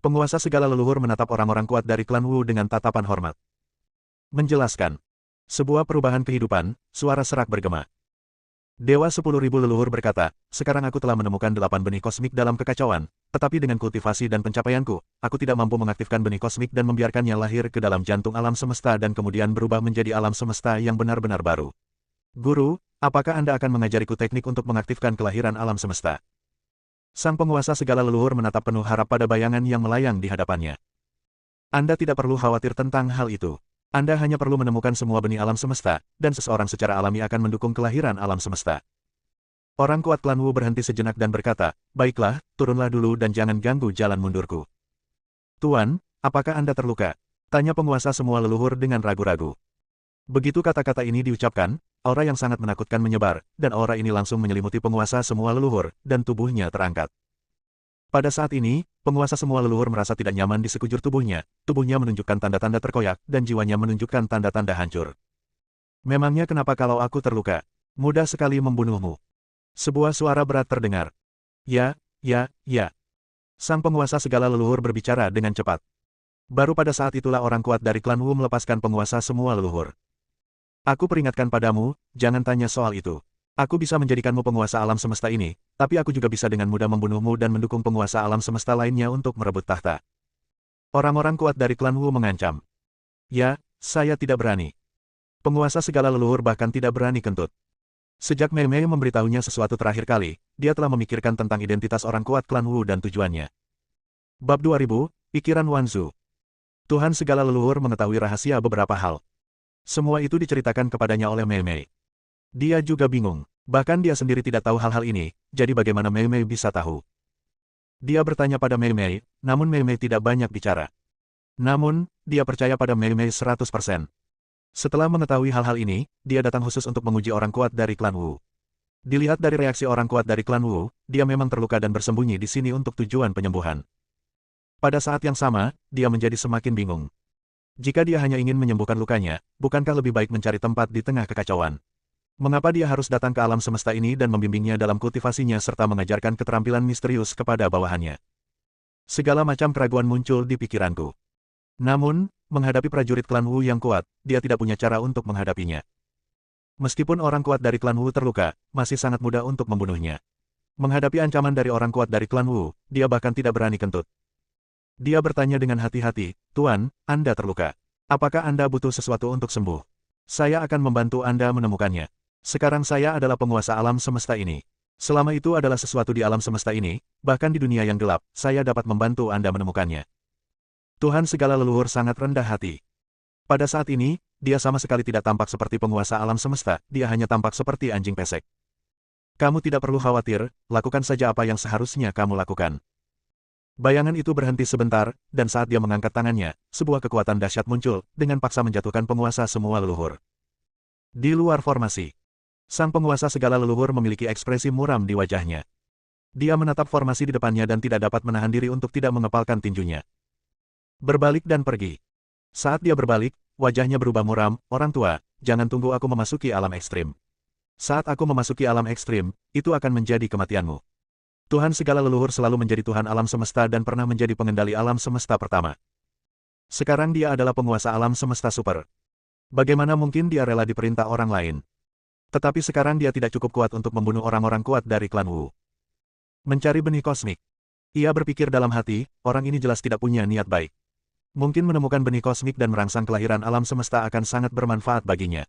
Penguasa segala leluhur menatap orang-orang kuat dari klan Wu dengan tatapan hormat. Menjelaskan. Sebuah perubahan kehidupan, suara serak bergema. Dewa 10.000 leluhur berkata, sekarang aku telah menemukan 8 benih kosmik dalam kekacauan, tetapi dengan kultivasi dan pencapaianku, aku tidak mampu mengaktifkan benih kosmik dan membiarkannya lahir ke dalam jantung alam semesta dan kemudian berubah menjadi alam semesta yang benar-benar baru. Guru, apakah Anda akan mengajariku teknik untuk mengaktifkan kelahiran alam semesta? Sang penguasa segala leluhur menatap penuh harap pada bayangan yang melayang di hadapannya. Anda tidak perlu khawatir tentang hal itu. Anda hanya perlu menemukan semua benih alam semesta, dan seseorang secara alami akan mendukung kelahiran alam semesta. Orang kuat klan Wu berhenti sejenak dan berkata, baiklah, turunlah dulu dan jangan ganggu jalan mundurku. Tuan, apakah Anda terluka? Tanya penguasa semua leluhur dengan ragu-ragu. Begitu kata-kata ini diucapkan, aura yang sangat menakutkan menyebar, dan aura ini langsung menyelimuti penguasa semua leluhur, dan tubuhnya terangkat. Pada saat ini, penguasa semua leluhur merasa tidak nyaman di sekujur tubuhnya menunjukkan tanda-tanda terkoyak, dan jiwanya menunjukkan tanda-tanda hancur. Memangnya kenapa kalau aku terluka? Mudah sekali membunuhmu. Sebuah suara berat terdengar. Ya. Sang penguasa segala leluhur berbicara dengan cepat. Baru pada saat itulah orang kuat dari klan Wu melepaskan penguasa semua leluhur. Aku peringatkan padamu, jangan tanya soal itu. Aku bisa menjadikanmu penguasa alam semesta ini, tapi aku juga bisa dengan mudah membunuhmu dan mendukung penguasa alam semesta lainnya untuk merebut tahta. Orang-orang kuat dari klan Wu mengancam. Ya, saya tidak berani. Penguasa segala leluhur bahkan tidak berani kentut. Sejak Mei Mei memberitahunya sesuatu terakhir kali, dia telah memikirkan tentang identitas orang kuat klan Wu dan tujuannya. Bab 2000, Pikiran Wanzu. Tuhan segala leluhur mengetahui rahasia beberapa hal. Semua itu diceritakan kepadanya oleh Mei Mei. Dia juga bingung. Bahkan dia sendiri tidak tahu hal-hal ini, jadi bagaimana Mei Mei bisa tahu? Dia bertanya pada Mei Mei, namun Mei Mei tidak banyak bicara. Namun, dia percaya pada Mei Mei 100%. Setelah mengetahui hal-hal ini, dia datang khusus untuk menguji orang kuat dari klan Wu. Dilihat dari reaksi orang kuat dari klan Wu, dia memang terluka dan bersembunyi di sini untuk tujuan penyembuhan. Pada saat yang sama, dia menjadi semakin bingung. Jika dia hanya ingin menyembuhkan lukanya, bukankah lebih baik mencari tempat di tengah kekacauan? Mengapa dia harus datang ke alam semesta ini dan membimbingnya dalam kultivasinya serta mengajarkan keterampilan misterius kepada bawahannya? Segala macam keraguan muncul di pikiranku. Namun, menghadapi prajurit klan Wu yang kuat, dia tidak punya cara untuk menghadapinya. Meskipun orang kuat dari klan Wu terluka, masih sangat mudah untuk membunuhnya. Menghadapi ancaman dari orang kuat dari klan Wu, dia bahkan tidak berani kentut. Dia bertanya dengan hati-hati, Tuan, Anda terluka. Apakah Anda butuh sesuatu untuk sembuh? Saya akan membantu Anda menemukannya. Sekarang saya adalah penguasa alam semesta ini. Selama itu adalah sesuatu di alam semesta ini, bahkan di dunia yang gelap, saya dapat membantu Anda menemukannya. Tuhan segala leluhur sangat rendah hati. Pada saat ini, dia sama sekali tidak tampak seperti penguasa alam semesta, dia hanya tampak seperti anjing pesek. Kamu tidak perlu khawatir, lakukan saja apa yang seharusnya kamu lakukan. Bayangan itu berhenti sebentar, dan saat dia mengangkat tangannya, sebuah kekuatan dahsyat muncul, dengan paksa menjatuhkan penguasa semua leluhur. Di luar formasi. Sang penguasa segala leluhur memiliki ekspresi muram di wajahnya. Dia menatap formasi di depannya dan tidak dapat menahan diri untuk tidak mengepalkan tinjunya. Berbalik dan pergi. Saat dia berbalik, wajahnya berubah muram, orang tua, jangan tunggu aku memasuki alam ekstrim. Saat aku memasuki alam ekstrim, itu akan menjadi kematianmu. Tuhan segala leluhur selalu menjadi Tuhan alam semesta dan pernah menjadi pengendali alam semesta pertama. Sekarang dia adalah penguasa alam semesta super. Bagaimana mungkin dia rela diperintah orang lain? Tetapi sekarang dia tidak cukup kuat untuk membunuh orang-orang kuat dari klan Wu. Mencari benih kosmik. Ia berpikir dalam hati, orang ini jelas tidak punya niat baik. Mungkin menemukan benih kosmik dan merangsang kelahiran alam semesta akan sangat bermanfaat baginya.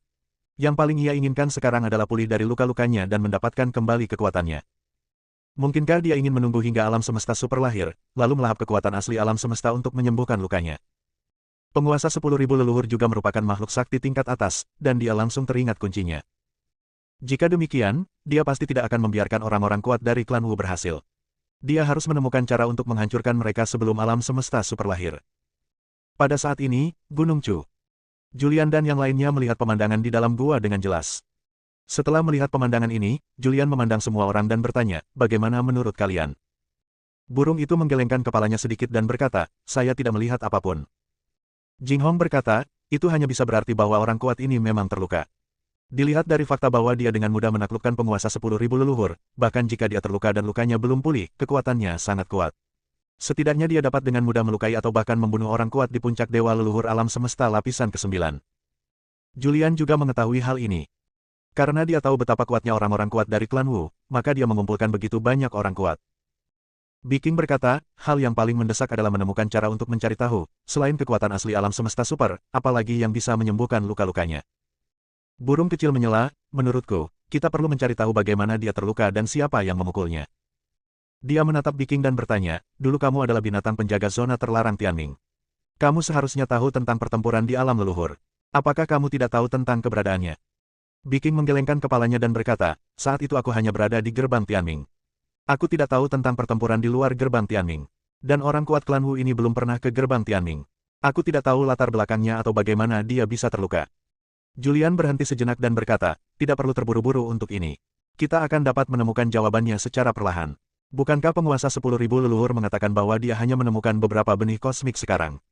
Yang paling ia inginkan sekarang adalah pulih dari luka-lukanya dan mendapatkan kembali kekuatannya. Mungkinkah dia ingin menunggu hingga alam semesta super lahir, lalu melahap kekuatan asli alam semesta untuk menyembuhkan lukanya? Penguasa 10.000 leluhur juga merupakan makhluk sakti tingkat atas, dan dia langsung teringat kuncinya. Jika demikian, dia pasti tidak akan membiarkan orang-orang kuat dari klan Wu berhasil. Dia harus menemukan cara untuk menghancurkan mereka sebelum alam semesta super lahir. Pada saat ini, Gunung Chu, Julian dan yang lainnya melihat pemandangan di dalam gua dengan jelas. Setelah melihat pemandangan ini, Julian memandang semua orang dan bertanya, bagaimana menurut kalian? Burung itu menggelengkan kepalanya sedikit dan berkata, saya tidak melihat apapun. Jing Hong berkata, itu hanya bisa berarti bahwa orang kuat ini memang terluka. Dilihat dari fakta bahwa dia dengan mudah menaklukkan penguasa 10.000 leluhur, bahkan jika dia terluka dan lukanya belum pulih, kekuatannya sangat kuat. Setidaknya dia dapat dengan mudah melukai atau bahkan membunuh orang kuat di puncak dewa leluhur alam semesta lapisan ke-9. Julian juga mengetahui hal ini. Karena dia tahu betapa kuatnya orang-orang kuat dari klan Wu, maka dia mengumpulkan begitu banyak orang kuat. Biking berkata, hal yang paling mendesak adalah menemukan cara untuk mencari tahu, selain kekuatan asli alam semesta super, apalagi yang bisa menyembuhkan luka-lukanya. Burung kecil menyela, menurutku, kita perlu mencari tahu bagaimana dia terluka dan siapa yang memukulnya. Dia menatap Biking dan bertanya, dulu kamu adalah binatang penjaga zona terlarang Tianming. Kamu seharusnya tahu tentang pertempuran di alam leluhur. Apakah kamu tidak tahu tentang keberadaannya? Biking menggelengkan kepalanya dan berkata, saat itu aku hanya berada di gerbang Tianming. Aku tidak tahu tentang pertempuran di luar gerbang Tianming. Dan orang kuat klan Wu ini belum pernah ke gerbang Tianming. Aku tidak tahu latar belakangnya atau bagaimana dia bisa terluka. Julian berhenti sejenak dan berkata, tidak perlu terburu-buru untuk ini. Kita akan dapat menemukan jawabannya secara perlahan. Bukankah penguasa 10.000 leluhur mengatakan bahwa dia hanya menemukan beberapa benih kosmik sekarang?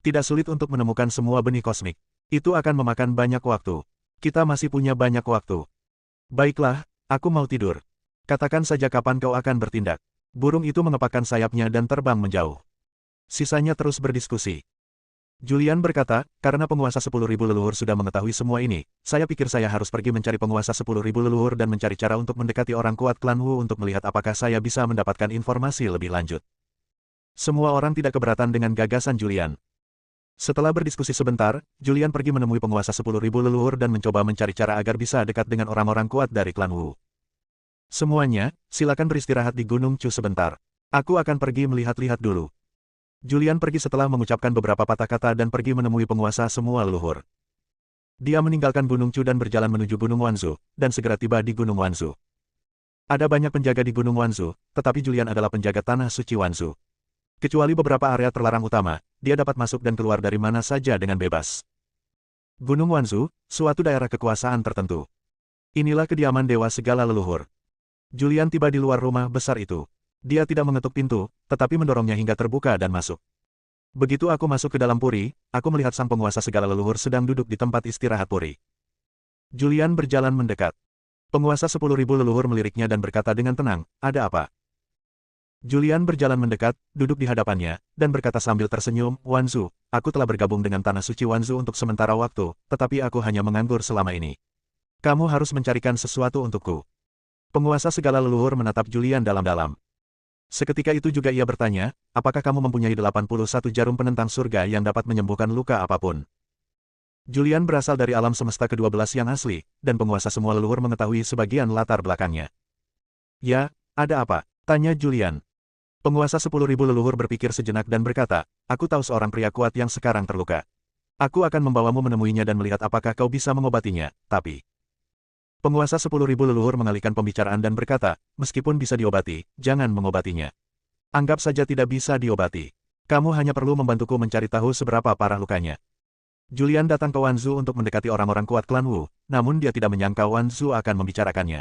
Tidak sulit untuk menemukan semua benih kosmik. Itu akan memakan banyak waktu. Kita masih punya banyak waktu. Baiklah, aku mau tidur. Katakan saja kapan kau akan bertindak. Burung itu mengepakkan sayapnya dan terbang menjauh. Sisanya terus berdiskusi. Julian berkata, karena penguasa 10.000 leluhur sudah mengetahui semua ini, saya pikir saya harus pergi mencari penguasa 10.000 leluhur dan mencari cara untuk mendekati orang kuat klan Wu untuk melihat apakah saya bisa mendapatkan informasi lebih lanjut. Semua orang tidak keberatan dengan gagasan Julian. Setelah berdiskusi sebentar, Julian pergi menemui penguasa 10.000 leluhur dan mencoba mencari cara agar bisa dekat dengan orang-orang kuat dari klan Wu. Semuanya, silakan beristirahat di Gunung Chu sebentar. Aku akan pergi melihat-lihat dulu. Julian pergi setelah mengucapkan beberapa patah kata dan pergi menemui penguasa semua leluhur. Dia meninggalkan Gunung Chu dan berjalan menuju Gunung Wanzhou, dan segera tiba di Gunung Wanzhou. Ada banyak penjaga di Gunung Wanzhou, tetapi Julian adalah penjaga tanah suci Wanzhou. Kecuali beberapa area terlarang utama, dia dapat masuk dan keluar dari mana saja dengan bebas. Gunung Wanzhou, suatu daerah kekuasaan tertentu. Inilah kediaman dewa segala leluhur. Julian tiba di luar rumah besar itu. Dia tidak mengetuk pintu, tetapi mendorongnya hingga terbuka dan masuk. Begitu aku masuk ke dalam puri, aku melihat sang penguasa segala leluhur sedang duduk di tempat istirahat puri. Julian berjalan mendekat. Penguasa 10.000 leluhur meliriknya dan berkata dengan tenang, ada apa? Julian berjalan mendekat, duduk di hadapannya, dan berkata sambil tersenyum, Wanzhou, aku telah bergabung dengan Tanah Suci Wanzhou untuk sementara waktu, tetapi aku hanya menganggur selama ini. Kamu harus mencarikan sesuatu untukku. Penguasa segala leluhur menatap Julian dalam-dalam. Seketika itu juga ia bertanya, apakah kamu mempunyai 81 jarum penentang surga yang dapat menyembuhkan luka apapun? Julian berasal dari alam semesta ke-12 yang asli, dan penguasa semua leluhur mengetahui sebagian latar belakangnya. Ya, ada apa? Tanya Julian. Penguasa 10.000 leluhur berpikir sejenak dan berkata, aku tahu seorang pria kuat yang sekarang terluka. Aku akan membawamu menemuinya dan melihat apakah kau bisa mengobatinya, tapi... Penguasa 10.000 leluhur mengalihkan pembicaraan dan berkata, meskipun bisa diobati, jangan mengobatinya. Anggap saja tidak bisa diobati. Kamu hanya perlu membantuku mencari tahu seberapa parah lukanya. Julian datang ke Wanzhou untuk mendekati orang-orang kuat klan Wu, namun dia tidak menyangka Wanzhou akan membicarakannya.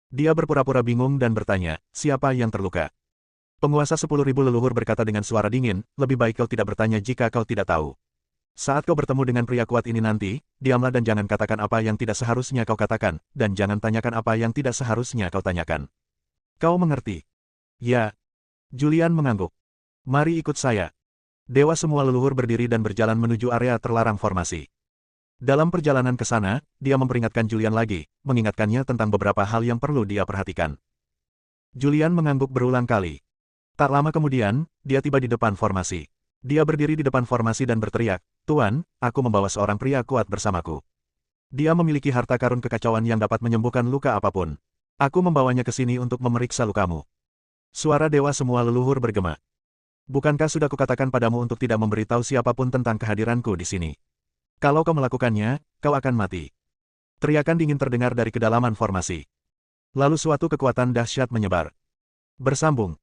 Dia berpura-pura bingung dan bertanya, siapa yang terluka? Penguasa 10.000 leluhur berkata dengan suara dingin, lebih baik kau tidak bertanya jika kau tidak tahu. Saat kau bertemu dengan pria kuat ini nanti, diamlah dan jangan katakan apa yang tidak seharusnya kau katakan, dan jangan tanyakan apa yang tidak seharusnya kau tanyakan. Kau mengerti? Ya. Julian mengangguk. Mari ikut saya. Dewa semua leluhur berdiri dan berjalan menuju area terlarang formasi. Dalam perjalanan ke sana, dia memperingatkan Julian lagi, mengingatkannya tentang beberapa hal yang perlu dia perhatikan. Julian mengangguk berulang kali. Tak lama kemudian, dia tiba di depan formasi. Dia berdiri di depan formasi dan berteriak, Tuan, aku membawa seorang pria kuat bersamaku. Dia memiliki harta karun kekacauan yang dapat menyembuhkan luka apapun. Aku membawanya ke sini untuk memeriksa lukamu. Suara dewa semua leluhur bergema. Bukankah sudah kukatakan padamu untuk tidak memberitahu siapapun tentang kehadiranku di sini? Kalau kau melakukannya, kau akan mati. Teriakan dingin terdengar dari kedalaman formasi. Lalu suatu kekuatan dahsyat menyebar. Bersambung.